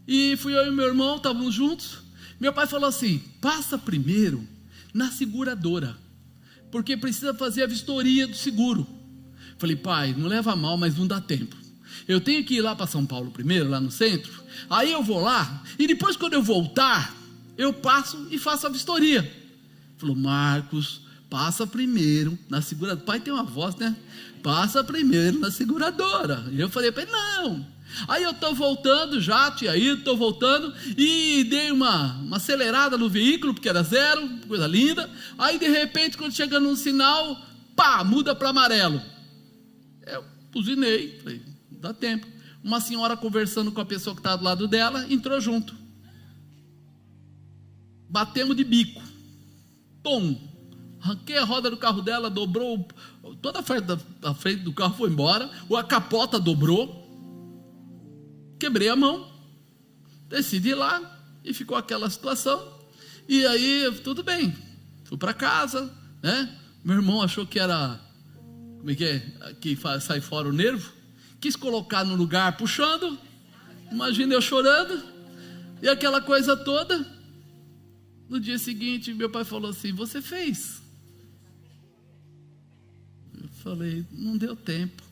e fui eu e meu irmão, estávamos juntos. Meu pai falou assim: passa primeiro na seguradora, porque precisa fazer a vistoria do seguro. Falei: pai, não leva mal, mas não dá tempo. Eu tenho que ir lá para São Paulo primeiro, lá no centro. Aí eu vou lá, e depois quando eu voltar, eu passo e faço a vistoria. Falou: Marcos, passa primeiro na seguradora. Pai tem uma voz, né? Passa primeiro na seguradora. E eu falei para ele, não. Aí eu estou voltando já, tinha ido, estou voltando, e dei uma acelerada no veículo, porque era 0, coisa linda. Aí de repente, quando chega num sinal, pá, muda para amarelo. Eu buzinei, falei, não dá tempo. Uma senhora conversando com a pessoa que estava do lado dela, entrou junto. Batemos de bico. Pum! Arranquei a roda do carro dela, dobrou, toda a frente do carro foi embora, a capota dobrou, quebrei a mão, decidi ir lá, e ficou aquela situação, e aí, tudo bem, fui para casa, né? Meu irmão achou que era, como é que sai fora o nervo, quis colocar no lugar puxando, imagina eu chorando, e aquela coisa toda. No dia seguinte, meu pai falou assim, você fez? Eu falei, não deu tempo.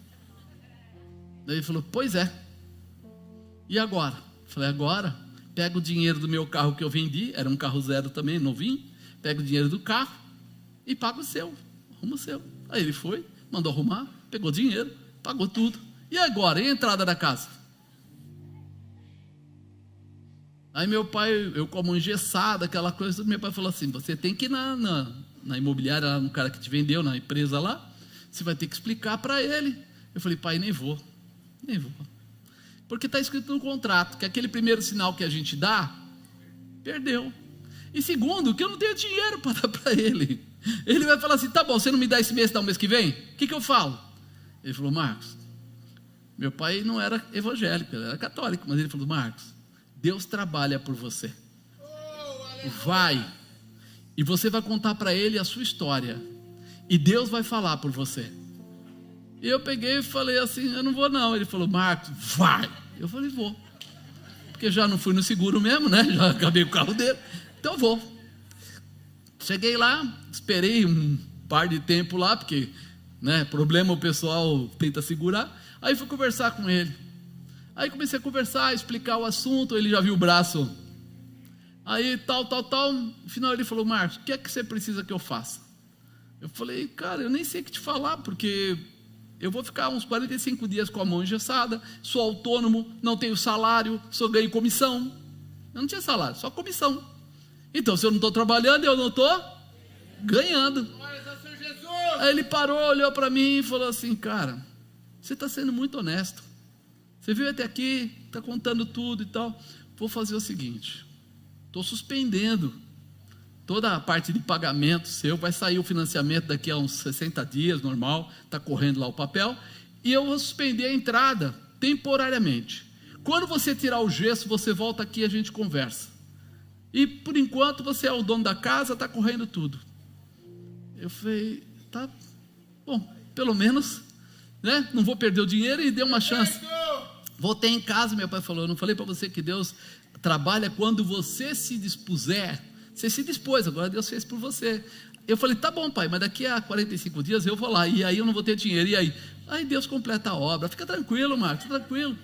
Daí ele falou, pois é. E agora? Eu falei, agora, pega o dinheiro do meu carro que eu vendi, era um carro 0 também, novinho, pega o dinheiro do carro e paga o seu, arruma o seu. Aí ele foi, mandou arrumar, pegou dinheiro, pagou tudo. E agora, e a entrada da casa? Aí meu pai, eu como engessado, aquela coisa, meu pai falou assim, você tem que ir na imobiliária, lá no cara que te vendeu, na empresa lá, você vai ter que explicar para ele. Eu falei, pai, nem vou. Porque está escrito no contrato, que aquele primeiro sinal que a gente dá, perdeu. E segundo, que eu não tenho dinheiro para dar para ele. Ele vai falar assim, tá bom, você não me dá esse mês, dá o mês que vem? O que eu falo? Ele falou, Marcos, meu pai não era evangélico, ele era católico, mas ele falou, Marcos, Deus trabalha por você. Vai. E você vai contar para ele a sua história. E Deus vai falar por você. E eu peguei e falei assim, eu não vou não. Ele falou, Marcos, vai. Eu falei, vou. Porque já não fui no seguro mesmo, né? Já acabei o carro dele. Então eu vou. Cheguei lá, esperei um par de tempo lá, porque, né, problema o pessoal tenta segurar. Aí fui conversar com ele. Aí comecei a conversar, explicar o assunto, ele já viu o braço. Aí tal. No final ele falou, Marcos, o que é que você precisa que eu faça? Eu falei, cara, eu nem sei o que te falar, porque eu vou ficar uns 45 dias com a mão engessada, sou autônomo, não tenho salário, só ganho comissão. Eu não tinha salário, só comissão. Então, se eu não estou trabalhando, eu não estou ganhando. Aí ele parou, olhou para mim e falou assim, cara, você está sendo muito honesto. Você veio até aqui, está contando tudo e tal. Vou fazer o seguinte, estou suspendendo toda a parte de pagamento seu, vai sair o financiamento daqui a uns 60 dias, normal, está correndo lá o papel, e eu vou suspender a entrada temporariamente. Quando você tirar o gesso, você volta aqui e a gente conversa. E por enquanto você é o dono da casa, está correndo tudo. Eu falei, tá bom, pelo menos, né? Não vou perder o dinheiro e dei uma chance. Voltei em casa, meu pai falou, eu não falei para você que Deus trabalha quando você se dispuser. Você se dispôs, agora Deus fez por você. Eu falei, tá bom, pai, mas daqui a 45 dias eu vou lá, e aí eu não vou ter dinheiro, e aí? Aí Deus completa a obra, fica tranquilo, Marcos, tranquilo.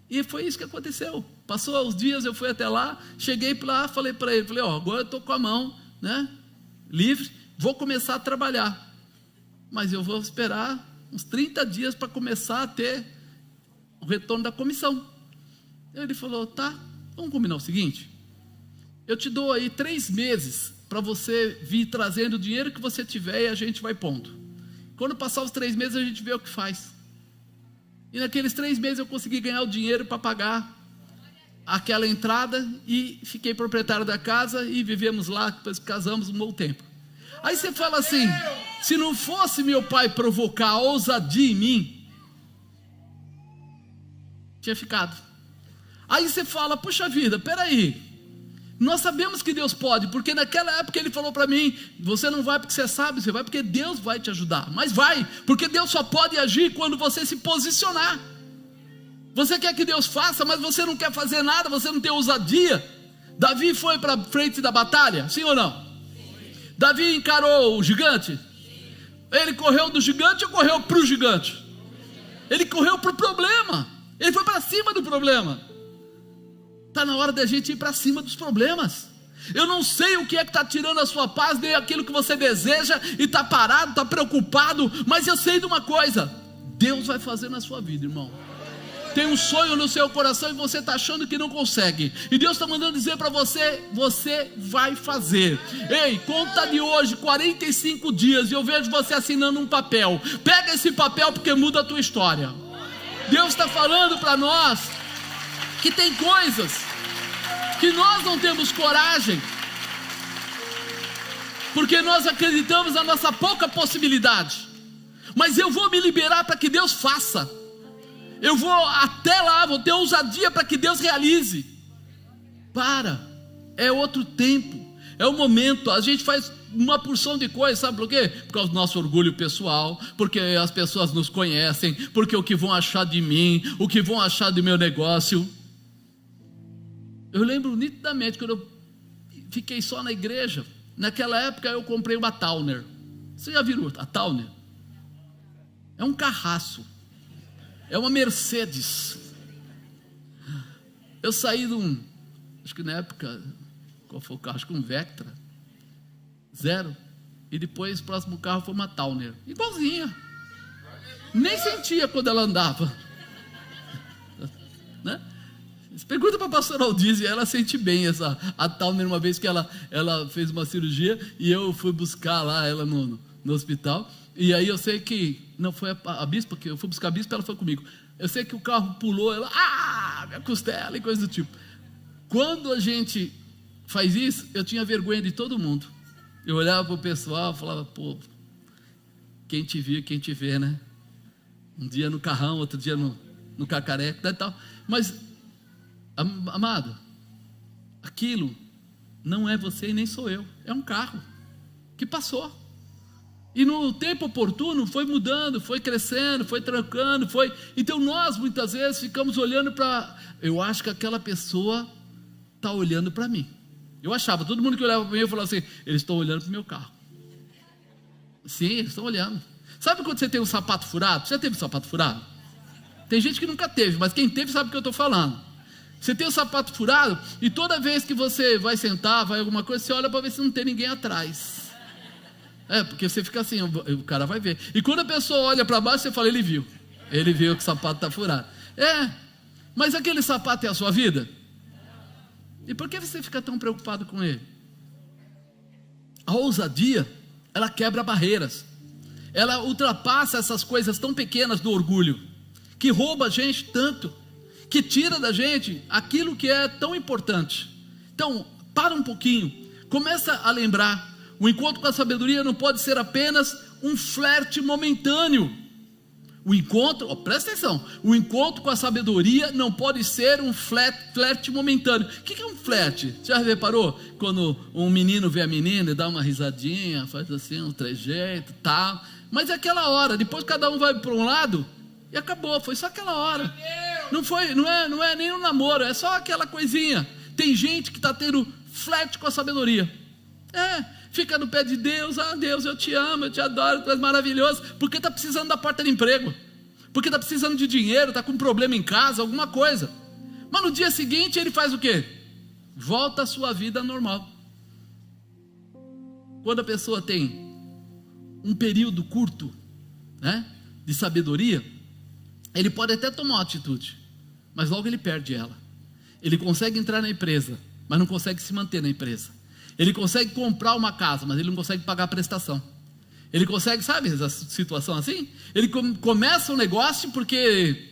E foi isso que aconteceu. Passou os dias, eu fui até lá, cheguei lá, falei para ele, falei, agora eu estou com a mão, né, livre, vou começar a trabalhar, mas eu vou esperar uns 30 dias para começar a ter o retorno da comissão. Ele falou, tá, vamos combinar o seguinte, eu te dou aí 3 meses para você vir trazendo o dinheiro que você tiver e a gente vai pondo. Quando passar os 3 meses a gente vê o que faz. E naqueles 3 meses eu consegui ganhar o dinheiro para pagar aquela entrada e fiquei proprietário da casa e vivemos lá, depois casamos um bom tempo. Aí você fala assim, se não fosse meu pai provocar a ousadia em mim, tinha ficado. Aí você fala, puxa vida, peraí, nós sabemos que Deus pode, porque naquela época ele falou para mim, você não vai porque você sabe, você vai porque Deus vai te ajudar, mas vai, porque Deus só pode agir quando você se posicionar. Você quer que Deus faça, mas você não quer fazer nada, você não tem ousadia. Davi foi para frente da batalha, sim ou não? Sim. Davi encarou o gigante? Sim. Ele correu do gigante ou correu para o gigante? Ele correu para o problema, ele foi para cima do problema. Está na hora da gente ir para cima dos problemas. Eu não sei o que é que está tirando a sua paz, nem aquilo que você deseja, e está parado, está preocupado, mas eu sei de uma coisa: Deus vai fazer na sua vida, irmão. Tem um sonho no seu coração e você está achando que não consegue, e Deus está mandando dizer para você: você vai fazer. Ei, conta de hoje 45 dias, e eu vejo você assinando um papel. Pega esse papel, porque muda a tua história. Deus está falando para nós que tem coisas que nós não temos coragem, porque nós acreditamos na nossa pouca possibilidade. Mas eu vou me liberar para que Deus faça. Eu vou até lá, vou ter ousadia para que Deus realize. É outro tempo, é o momento. A gente faz uma porção de coisas, sabe por quê? Por causa do nosso orgulho pessoal, porque as pessoas nos conhecem, porque o que vão achar de mim, o que vão achar do meu negócio. Eu lembro nitidamente, quando eu fiquei só na igreja, naquela época eu comprei uma Towner. Você já viu a Towner? É um carraço, é uma Mercedes. Eu saí de acho que na época, qual foi o carro? Acho que um Vectra, 0, e depois o próximo carro foi uma Towner, igualzinha, nem sentia quando ela andava, né? Pergunta para a pastora Aldize, ela sente bem a Towner. Uma vez que ela fez uma cirurgia, e eu fui buscar lá ela no hospital, e aí eu sei que, não foi a bispa, que eu fui buscar a bispa, ela foi comigo. Eu sei que o carro pulou, ela, minha costela e coisa do tipo. Quando a gente faz isso, eu tinha vergonha de todo mundo. Eu olhava para o pessoal e falava: pô, quem te viu, quem te vê, né? Um dia no carrão, outro dia no cacareco e tal. Mas, amado, aquilo não é você e nem sou eu, é um carro que passou, e no tempo oportuno foi mudando, foi crescendo, foi trancando, então nós muitas vezes ficamos olhando para, eu acho que aquela pessoa está olhando para mim. Eu achava, todo mundo que olhava para mim, eu falava assim: eles estão olhando para o meu carro. Sim, eles estão olhando. Sabe quando você tem um sapato furado? Você já teve um sapato furado? Tem gente que nunca teve, mas quem teve sabe o que eu estou falando. Você tem o sapato furado, e toda vez que você vai sentar, vai alguma coisa, você olha para ver se não tem ninguém atrás. Porque você fica assim, o cara vai ver. E quando a pessoa olha para baixo, você fala: ele viu que o sapato está furado. Mas aquele sapato é a sua vida? E por que você fica tão preocupado com ele? A ousadia, ela quebra barreiras, ela ultrapassa essas coisas tão pequenas do orgulho, que rouba a gente tanto, que tira da gente aquilo que é tão importante. Então, para um pouquinho, começa a lembrar: o encontro com a sabedoria não pode ser apenas um flerte momentâneo. O encontro, presta atenção, o encontro com a sabedoria não pode ser um flerte momentâneo. O que é um flerte? Você já reparou? Quando um menino vê a menina e dá uma risadinha, faz assim, um trejeito, tal, mas é aquela hora, depois cada um vai para um lado e acabou, foi só aquela hora. Não é nem um namoro, é só aquela coisinha. Tem gente que está tendo flerte com a sabedoria. Fica no pé de Deus: Deus, eu te amo, eu te adoro, tu és maravilhoso, porque está precisando da porta de emprego, porque está precisando de dinheiro, está com um problema em casa, alguma coisa. Mas no dia seguinte ele faz o quê? Volta à sua vida normal. Quando a pessoa tem um período curto, né, de sabedoria, ele pode até tomar uma atitude, mas logo ele perde ela. Ele consegue entrar na empresa, mas não consegue se manter na empresa. Ele consegue comprar uma casa, mas ele não consegue pagar a prestação. Ele consegue, sabe essa situação assim? Ele começa um negócio porque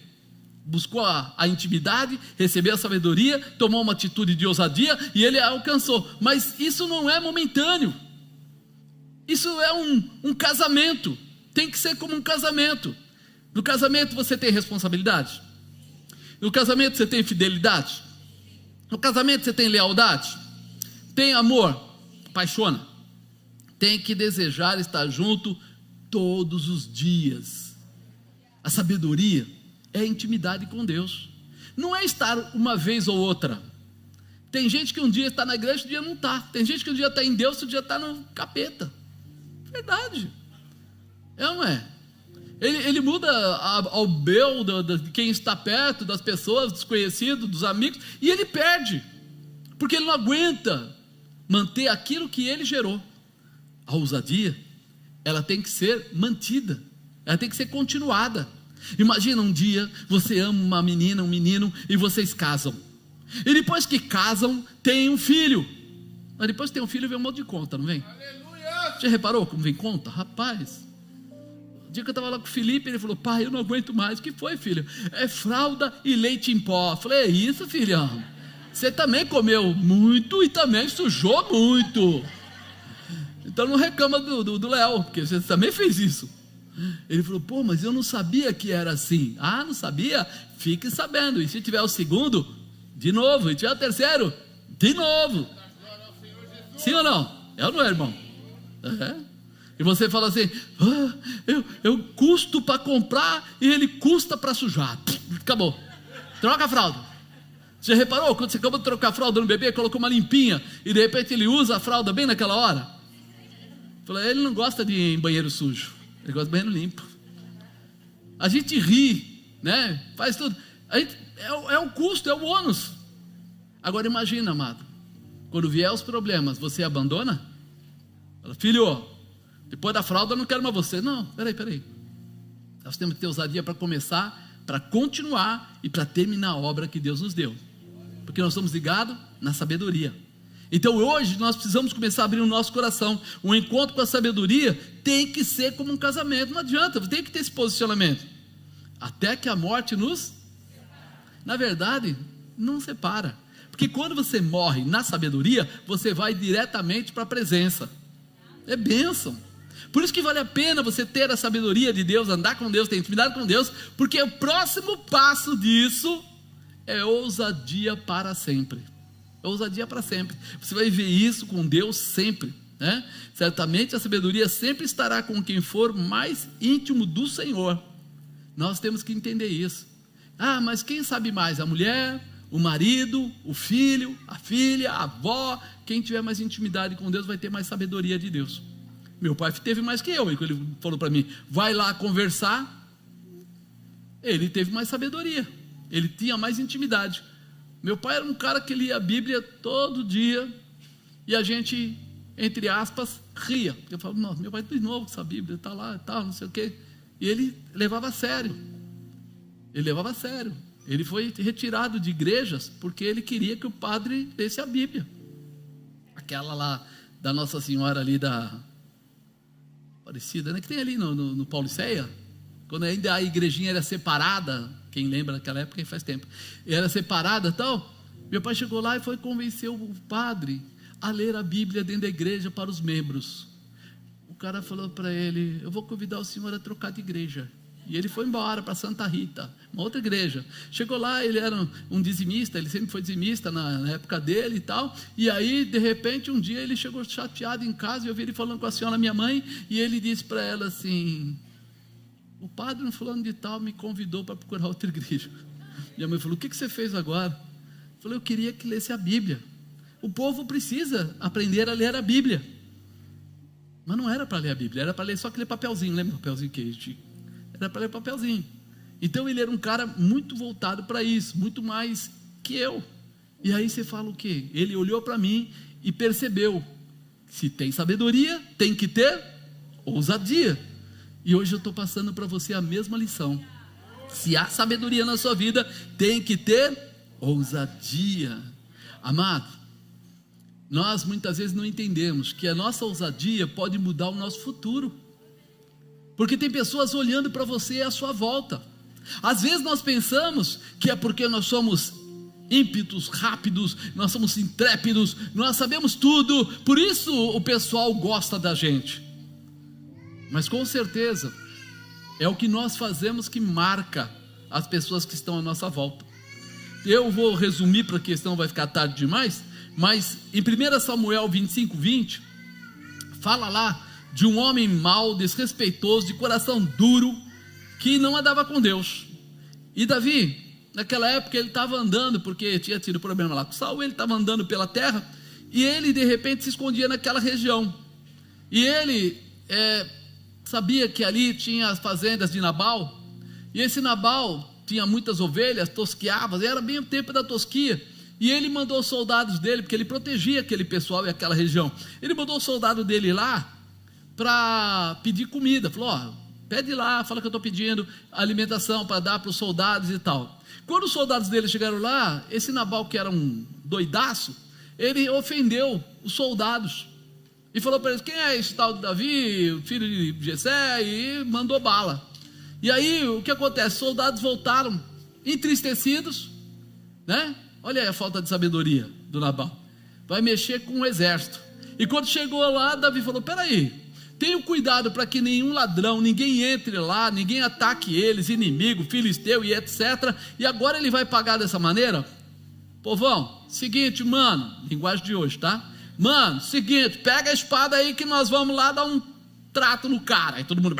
buscou a intimidade, recebeu a sabedoria, tomou uma atitude de ousadia e ele alcançou. Mas isso não é momentâneo. Isso é um casamento. Tem que ser como um casamento. No casamento você tem responsabilidade. No casamento você tem fidelidade. No casamento você tem lealdade. Tem amor, apaixona. Tem que desejar estar junto todos os dias. A sabedoria é a intimidade com Deus. Não é estar uma vez ou outra. Tem gente que um dia está na igreja, outro dia não está. Tem gente que um dia está em Deus, outro dia está no capeta. Verdade. É ou não é? Ele muda ao bel de quem está perto, das pessoas, dos conhecidos, dos amigos, e ele perde, porque ele não aguenta manter aquilo que ele gerou. A ousadia, ela tem que ser mantida, ela tem que ser continuada. Imagina um dia, você ama uma menina, um menino, e vocês casam, e depois que casam, tem um filho, mas depois que tem um filho, vem um monte de conta, não vem? Aleluia! Já reparou como vem conta? Rapaz, o dia que eu estava lá com o Felipe, ele falou: pai, eu não aguento mais. O que foi, filho? É fralda e leite em pó. Eu falei: é isso, filhão, você também comeu muito e também sujou muito, então não reclama do Léo, porque você também fez isso. Ele falou: pô, mas eu não sabia que era assim. Ah, não sabia? Fique sabendo. E se tiver o segundo, de novo. E tiver o terceiro, de novo. Sim ou não? É ou não é, irmão? É. E você fala assim: eu custo para comprar e ele custa para sujar. Acabou. Troca a fralda. Você já reparou? Quando você acabou de trocar a fralda no bebê, colocou uma limpinha e de repente ele usa a fralda bem naquela hora? Ele não gosta de ir em banheiro sujo, ele gosta de banheiro limpo. A gente ri, né? Faz tudo. É um custo, é um ônus. Agora imagina, amado, quando vier os problemas, você abandona? Fala: filho, depois da fralda eu não quero mais você. Não, peraí. Nós temos que ter ousadia para começar, para continuar e para terminar a obra que Deus nos deu, porque nós somos ligados na sabedoria. Então hoje nós precisamos começar a abrir o nosso coração. O encontro com a sabedoria tem que ser como um casamento. Não adianta, tem que ter esse posicionamento, até que a morte nos... Na verdade, não separa, porque quando você morre na sabedoria, você vai diretamente para a presença. É bênção. Por isso que vale a pena você ter a sabedoria de Deus, andar com Deus, ter intimidade com Deus, porque o próximo passo disso é ousadia para sempre. Ousadia para sempre. Você vai ver isso com Deus sempre, né? Certamente a sabedoria sempre estará com quem for mais íntimo do Senhor. Nós temos que entender isso. Ah, mas quem sabe mais? A mulher, o marido, o filho, a filha, a avó. Quem tiver mais intimidade com Deus vai ter mais sabedoria de Deus. Meu pai teve mais que eu. Ele falou para mim: vai lá conversar. Ele teve mais sabedoria, ele tinha mais intimidade. Meu pai era um cara que lia a Bíblia todo dia, e a gente, entre aspas, ria. Eu falava: não, meu pai de novo com essa Bíblia, está lá e tal, não sei o quê. E ele levava a sério. Ele foi retirado de igrejas porque ele queria que o padre lesse a Bíblia. Aquela lá da Nossa Senhora ali da Aparecida, né, que tem ali no Pauliceia, quando ainda a igrejinha era separada. Quem lembra daquela época, faz tempo, era separada e tal. Meu pai chegou lá e foi convencer o padre a ler a Bíblia dentro da igreja para os membros. O cara falou para ele: eu vou convidar o senhor a trocar de igreja. E ele foi embora para Santa Rita, uma outra igreja. Chegou lá, ele era um dizimista, ele sempre foi dizimista na época dele e tal. E aí, de repente, um dia ele chegou chateado em casa, e eu vi ele falando com a senhora, minha mãe, e ele disse para ela assim: o padre no fulano de tal me convidou para procurar outra igreja. Minha mãe falou: o que você fez agora? Eu falei: eu queria que lesse a Bíblia. O povo precisa aprender a ler a Bíblia. Mas não era para ler a Bíblia, era para ler só aquele papelzinho. Lembra o papelzinho que a gente... Era para ler papelzinho. Então ele era um cara muito voltado para isso, muito mais que eu. E aí você fala o quê? Ele olhou para mim e percebeu: se tem sabedoria, tem que ter ousadia. E hoje eu estou passando para você a mesma lição. Se há sabedoria na sua vida, tem que ter ousadia. Amado, nós muitas vezes não entendemos que a nossa ousadia pode mudar o nosso futuro, porque tem pessoas olhando para você à sua volta. Às vezes nós pensamos que é porque nós somos ímpetos, rápidos, nós somos intrépidos, nós sabemos tudo, por isso o pessoal gosta da gente. Mas com certeza é o que nós fazemos que marca as pessoas que estão à nossa volta. Eu vou resumir, porque senão vai ficar tarde demais, mas em 1 Samuel 25:20 fala lá de um homem mau, desrespeitoso, de coração duro, que não andava com Deus. E Davi, naquela época, ele estava andando, porque tinha tido problema lá com Saul, ele estava andando pela terra, e ele de repente se escondia naquela região, e ele sabia que ali tinha as fazendas de Nabal, e esse Nabal tinha muitas ovelhas, tosqueava, era bem o tempo da tosquia, E ele mandou os soldados dele, porque ele protegia aquele pessoal e aquela região. Ele mandou o soldado dele lá para pedir comida. Falou: ó, pede lá, fala que eu estou pedindo alimentação para dar para os soldados e tal. Quando os soldados dele chegaram lá, esse Nabal, que era um doidaço, ele ofendeu os soldados e falou para eles: quem é esse tal de Davi, o filho de Jessé? E mandou bala. E aí o que acontece? Os soldados voltaram entristecidos, né? Olha aí a falta de sabedoria do Nabal. Vai mexer com o exército. E quando chegou lá, Davi falou: peraí, tenham cuidado para que nenhum ladrão, ninguém entre lá, ninguém ataque eles, inimigo, filisteu e etc. E agora ele vai pagar dessa maneira? Povão, seguinte, mano, linguagem de hoje, tá? Mano, seguinte, pega a espada aí que nós vamos lá dar um trato no cara. Aí todo mundo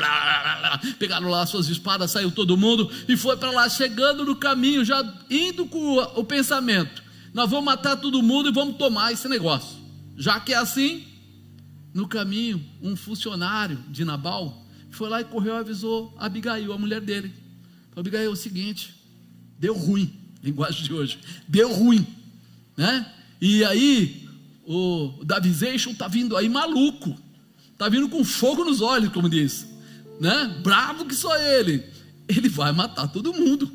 pegaram lá suas espadas, saiu todo mundo e foi para lá. Chegando no caminho, já indo com o pensamento: nós vamos matar todo mundo e vamos tomar esse negócio. Já que é assim, no caminho, um funcionário de Nabal foi lá e correu e avisou a Abigail, a mulher dele. Falou: Abigail, é o seguinte, deu ruim, linguagem de hoje, deu ruim, né? E aí o Davization está vindo aí maluco, está vindo com fogo nos olhos, como diz, né? Bravo que só ele vai matar todo mundo.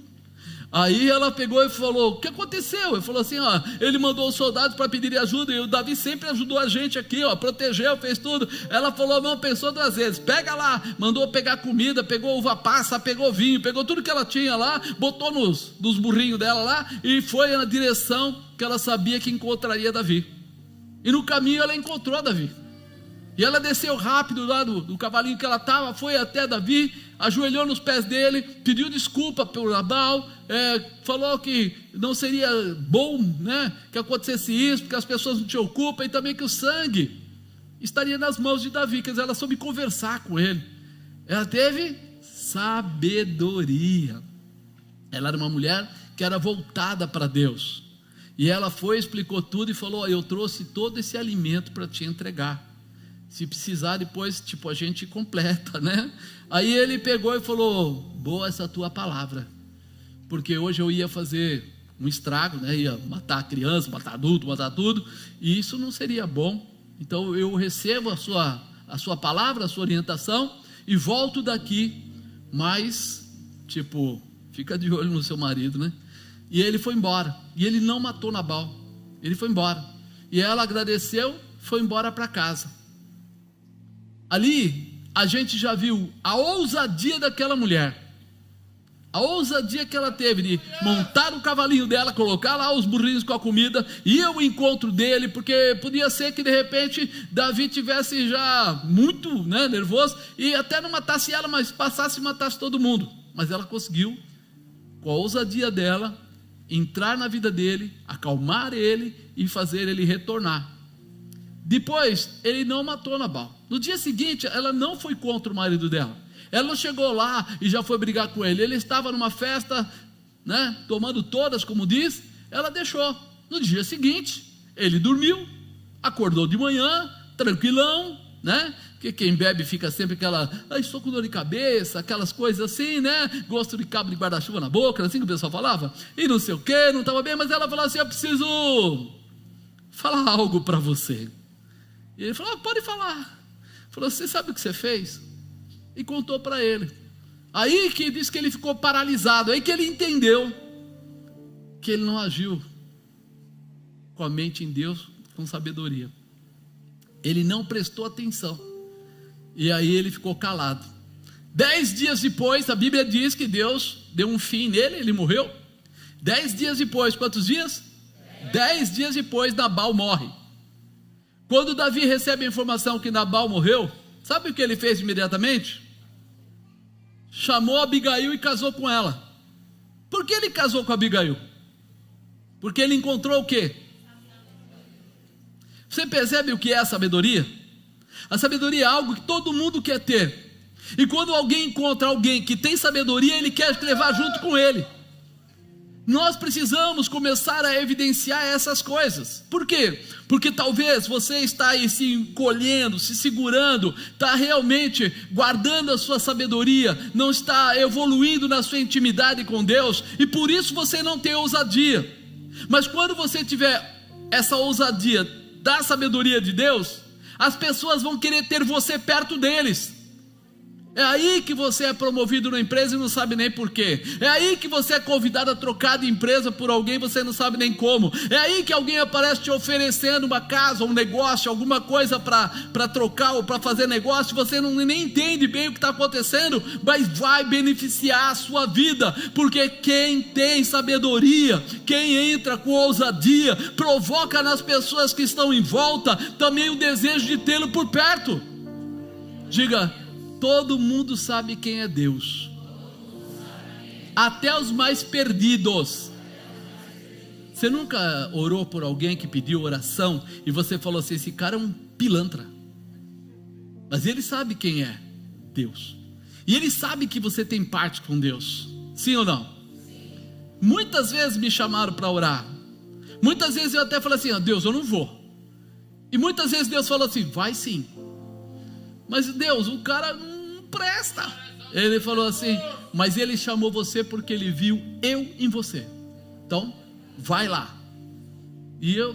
Aí ela pegou e falou: o que aconteceu? Ele falou assim: ó, ele mandou os soldados para pedir ajuda, e o Davi sempre ajudou a gente aqui, ó, protegeu, fez tudo. Ela falou: não, pensou 2 vezes, pega lá, mandou pegar comida, pegou uva passa, pegou vinho, pegou tudo que ela tinha lá, botou nos burrinhos dela lá, e foi na direção que ela sabia que encontraria Davi. E no caminho ela encontrou Davi, e ela desceu rápido lá do cavalinho que ela estava, foi até Davi, ajoelhou nos pés dele, pediu desculpa pelo Nabal, falou que não seria bom, né, que acontecesse isso, porque as pessoas não tinham culpa, e também que o sangue estaria nas mãos de Davi. Quer dizer, ela soube conversar com ele, ela teve sabedoria, ela era uma mulher que era voltada para Deus, e ela foi, explicou tudo e falou: eu trouxe todo esse alimento para te entregar, se precisar depois, tipo, a gente completa, né? Aí ele pegou e falou: boa essa tua palavra, porque hoje eu ia fazer um estrago, né? Ia matar a criança, matar adulto, matar tudo, e isso não seria bom. Então eu recebo a sua palavra, a sua orientação, e volto daqui, mas, tipo, fica de olho no seu marido, né? E ele foi embora, e ele não matou Nabal, ele foi embora, e ela agradeceu, foi embora para casa. Ali a gente já viu a ousadia daquela mulher, a ousadia que ela teve de montar o cavalinho dela, colocar lá os burrinhos com a comida, ir ao encontro dele, porque podia ser que de repente Davi tivesse já muito, né, nervoso, e até não matasse ela, mas passasse e matasse todo mundo. Mas ela conseguiu, com a ousadia dela, entrar na vida dele, acalmar ele e fazer ele retornar. Depois ele não matou Nabal. No dia seguinte ela não foi contra o marido dela, ela não chegou lá e já foi brigar com ele. Ele estava numa festa, né, tomando todas, como diz, ela deixou. No dia seguinte ele dormiu, acordou de manhã, tranquilão, né? Porque quem bebe fica sempre aquela: estou com dor de cabeça, aquelas coisas assim, né? Gosto de cabo de guarda-chuva na boca, assim que o pessoal falava, e não sei o que, não estava bem. Mas ela falou assim: eu preciso falar algo para você. E ele falou: pode falar. Falou: você sabe o que você fez? E contou para ele. Aí que diz que ele ficou paralisado, aí que ele entendeu que ele não agiu com a mente em Deus, com sabedoria. Ele não prestou atenção, e aí ele ficou calado. 10 dias depois, a Bíblia diz que Deus deu um fim nele, ele morreu. 10 dias depois, quantos dias? 10 dias depois, Nabal morre. Quando Davi recebe a informação que Nabal morreu, sabe o que ele fez imediatamente? Chamou Abigail e casou com ela. Por que ele casou com Abigail? Porque ele encontrou o quê? Você percebe o que é a sabedoria? A sabedoria é algo que todo mundo quer ter, e quando alguém encontra alguém que tem sabedoria, ele quer levar junto com ele. Nós precisamos começar a evidenciar essas coisas. Por quê? Porque talvez você está aí se encolhendo, se segurando, está realmente guardando a sua sabedoria, não está evoluindo na sua intimidade com Deus, e por isso você não tem ousadia. Mas quando você tiver essa ousadia da sabedoria de Deus, as pessoas vão querer ter você perto deles. É aí que você é promovido na empresa e não sabe nem porquê. É aí que você é convidado a trocar de empresa por alguém, você não sabe nem como. É aí que alguém aparece te oferecendo uma casa, um negócio, alguma coisa para trocar ou para fazer negócio. Você nem entende bem o que está acontecendo, mas vai beneficiar a sua vida. Porque quem tem sabedoria, quem entra com ousadia, provoca nas pessoas que estão em volta também o desejo de tê-lo por perto. Diga: todo mundo sabe quem é Deus, até os mais perdidos. Você nunca orou por alguém que pediu oração e você falou assim: esse cara é um pilantra, mas ele sabe quem é Deus, e ele sabe que você tem parte com Deus, sim ou não? Sim. Muitas vezes me chamaram para orar, muitas vezes eu até falei assim: Deus, eu não vou. E muitas vezes Deus falou assim: vai sim. Mas Deus, o cara não presta. Ele falou assim: mas ele chamou você porque ele viu eu em você. Então, vai lá. E eu,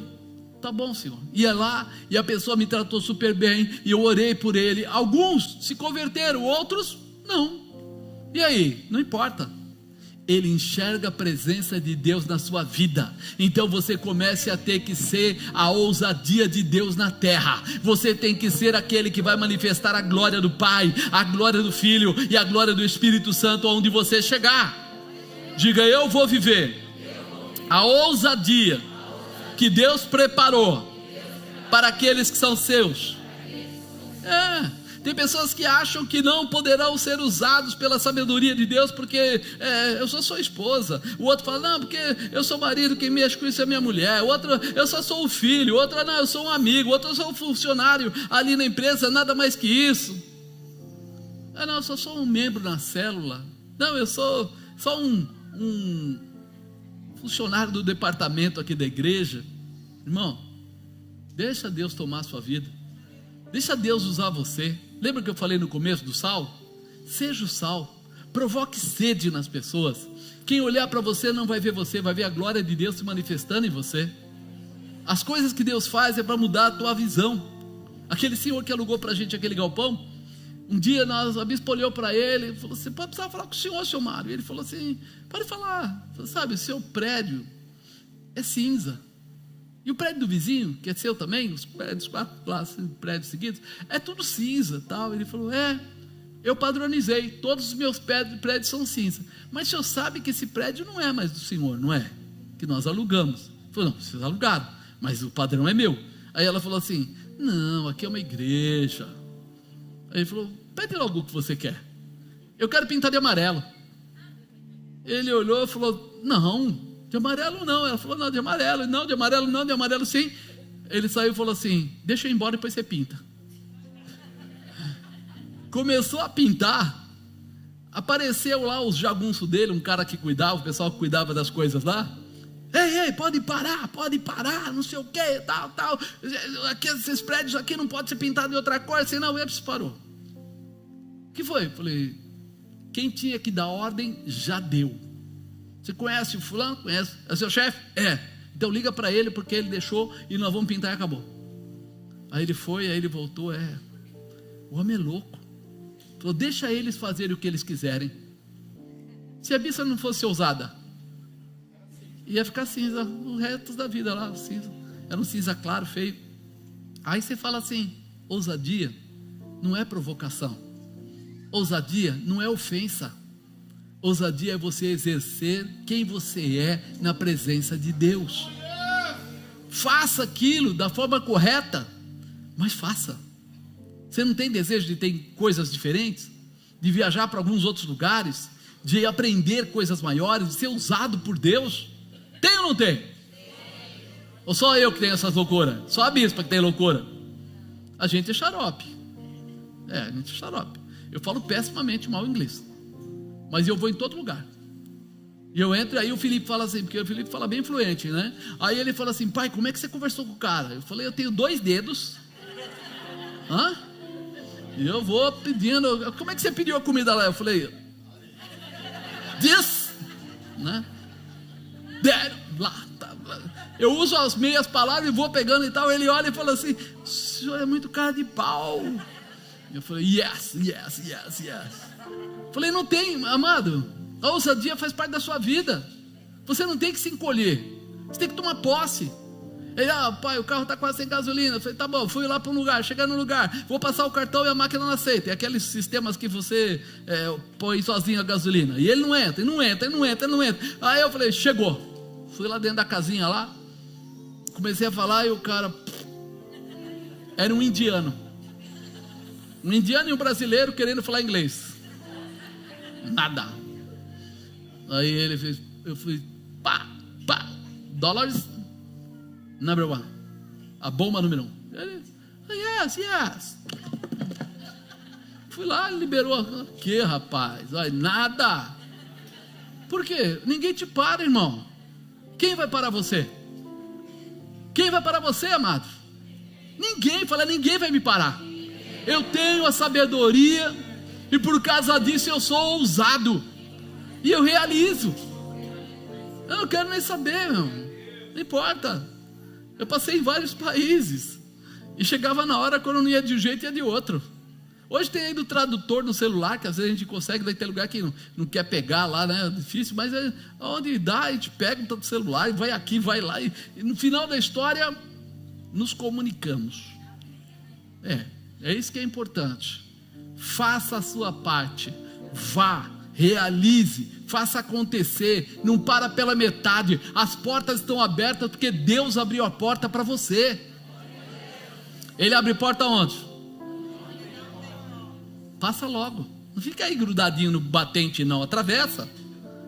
tá bom, Senhor. Ia lá e a pessoa me tratou super bem e eu orei por ele. Alguns se converteram, outros não. E aí? Não importa. Ele enxerga a presença de Deus na sua vida. Então você comece a ter que ser a ousadia de Deus na terra. Você tem que ser aquele que vai manifestar a glória do Pai, a glória do Filho e a glória do Espírito Santo onde você chegar. Diga: eu vou viver a ousadia que Deus preparou para aqueles que são seus. Tem pessoas que acham que não poderão ser usados pela sabedoria de Deus, porque eu só sou esposa. O outro fala: não, porque eu sou marido, quem mexe com isso é minha mulher. O outro: eu só sou o filho. O outro: não, eu sou um amigo. O outro: eu sou um funcionário ali na empresa, nada mais que isso. Não, eu só sou um membro na célula. Não, eu sou só um funcionário do departamento aqui da igreja. Irmão, deixa Deus tomar a sua vida. Deixa Deus usar você. Lembra que eu falei no começo do sal? Seja o sal, provoque sede nas pessoas. Quem olhar para você não vai ver você, vai ver a glória de Deus se manifestando em você. As coisas que Deus faz é para mudar a tua visão. Aquele senhor que alugou para a gente aquele galpão, um dia a bispo olhou para ele e falou: você pode precisar falar com o senhor, seu Mário. E ele falou assim: pode falar. Falei: sabe, o seu prédio é cinza. E o prédio do vizinho, que é seu também, os prédios, 4 prédios seguidos, é tudo cinza, tal. Ele falou: eu padronizei, todos os meus prédios são cinza. Mas o senhor sabe que esse prédio não é mais do senhor, não é? Que nós alugamos. Ele falou: não, vocês alugaram, mas o padrão é meu. Aí ela falou assim: não, aqui é uma igreja. Aí ele falou: pede logo o que você quer. Eu quero pintar de amarelo. Ele olhou e falou: não, de amarelo não. Ela falou: não, de amarelo. Não, de amarelo não, de amarelo sim. Ele saiu e falou assim: deixa eu ir embora e depois você pinta. Começou a pintar. Apareceu lá os jagunços dele, um cara que cuidava, o pessoal que cuidava das coisas lá. Ei, pode parar, não sei o que, tal. Aqui, esses prédios aqui não podem ser pintados de outra cor. Assim, não, ele parou. O que foi? Falei: quem tinha que dar ordem já deu. Você conhece o fulano? Conhece. É seu chefe? É. Então liga para ele, porque ele deixou e nós vamos pintar e acabou. Aí ele foi, aí ele voltou. O homem é louco. Falou: deixa eles fazerem o que eles quiserem. Se a bicha não fosse ousada, ia ficar cinza o resto da vida lá, cinza. Era um cinza claro, feio. Aí você fala assim: ousadia não é provocação, ousadia não é ofensa. Ousadia é você exercer quem você é na presença de Deus. Faça aquilo da forma correta, mas faça. Você não tem desejo de ter coisas diferentes? De viajar para alguns outros lugares? De aprender coisas maiores? De ser usado por Deus? Tem ou não tem? Ou só eu que tenho essas loucuras? Só a bispa que tem loucura? A gente é xarope. A gente é xarope. Eu falo pessimamente mal inglês, mas eu vou em todo lugar. E eu entro, aí o Felipe fala assim, porque o Felipe fala bem fluente, né? Aí ele fala assim: pai, como é que você conversou com o cara? Eu falei: eu tenho 2 dedos. E eu vou pedindo. Como é que você pediu a comida lá? Eu falei: this, né? There, lá, tá. eu uso as meias palavras e vou pegando e tal. Ele olha e fala assim: o senhor é muito cara de pau. Eu falei: yes. Falei: não tem, amado, a ousadia faz parte da sua vida. Você não tem que se encolher, você tem que tomar posse. Ele: pai, o carro está quase sem gasolina. Eu falei: tá bom, fui lá para um lugar, chegar no lugar, vou passar o cartão e a máquina não aceita. É aqueles sistemas que você põe sozinho a gasolina, e ele não entra. Aí eu falei: chegou. Fui lá dentro da casinha lá, comecei a falar e o cara era um indiano e um brasileiro querendo falar inglês. Nada. Aí ele fez, eu fui, pá, dólares, number one, a bomba número 1. Ele: yes. Fui lá, liberou. Que rapaz, olha, nada. Por quê? Ninguém te para, irmão. Quem vai parar você? Quem vai parar você, amado? Ninguém vai me parar. Eu tenho a sabedoria, e por causa disso eu sou ousado, e eu realizo. Eu não quero nem saber, meu. Não importa. Eu passei em vários países, e chegava na hora, quando não ia de um jeito, ia de outro. Hoje tem aí do tradutor no celular, que às vezes a gente consegue, daí tem lugar que não quer pegar lá, né? É difícil, mas onde dá, a gente pega o celular, e vai aqui, vai lá, e no final da história, nos comunicamos. É isso que é importante. Faça a sua parte, vá, realize, faça acontecer, não para pela metade. As portas estão abertas porque Deus abriu a porta para você. Ele abre porta onde? Passa logo, não fica aí grudadinho no batente não, atravessa,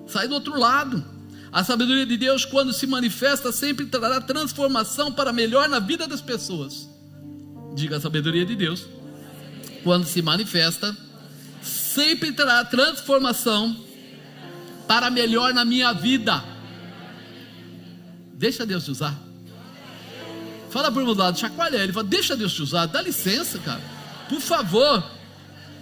sai do outro lado. A sabedoria de Deus, quando se manifesta, sempre trará transformação para melhor na vida das pessoas. Diga: a sabedoria de Deus, quando se manifesta, sempre trará transformação para melhor na minha vida. Deixa Deus te usar. Fala para o meu lado, chacoalha ele, fala: deixa Deus te usar, dá licença, cara, por favor.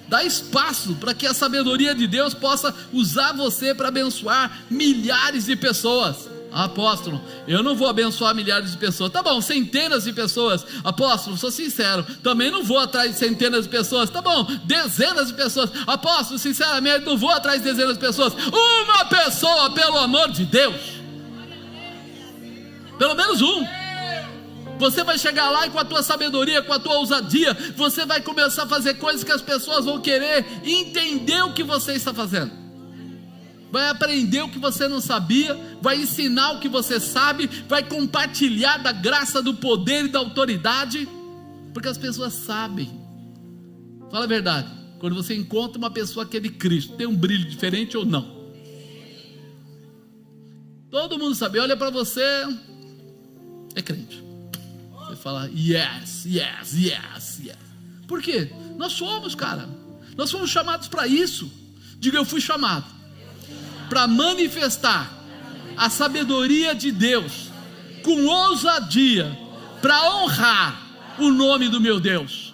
Dá espaço para que a sabedoria de Deus possa usar você para abençoar milhares de pessoas. Apóstolo, eu não vou abençoar milhares de pessoas. Tá bom, centenas de pessoas. Apóstolo, sou sincero, também não vou atrás de centenas de pessoas. Tá bom, dezenas de pessoas. Apóstolo, sinceramente, não vou atrás de dezenas de pessoas. Uma pessoa, pelo amor de Deus. Pelo menos um. Você vai chegar lá e com a tua sabedoria, com a tua ousadia, você vai começar a fazer coisas que as pessoas vão querer entender o que você está fazendo. Vai aprender o que você não sabia, vai ensinar o que você sabe, vai compartilhar da graça, do poder e da autoridade, porque as pessoas sabem. Fala a verdade, quando você encontra uma pessoa que é de Cristo, tem um brilho diferente ou não? Todo mundo sabe, olha para você, é crente. Você fala: yes. Por quê? Nós somos, cara. Nós fomos chamados para isso. Diga: eu fui chamado para manifestar a sabedoria de Deus com ousadia, para honrar o nome do meu Deus.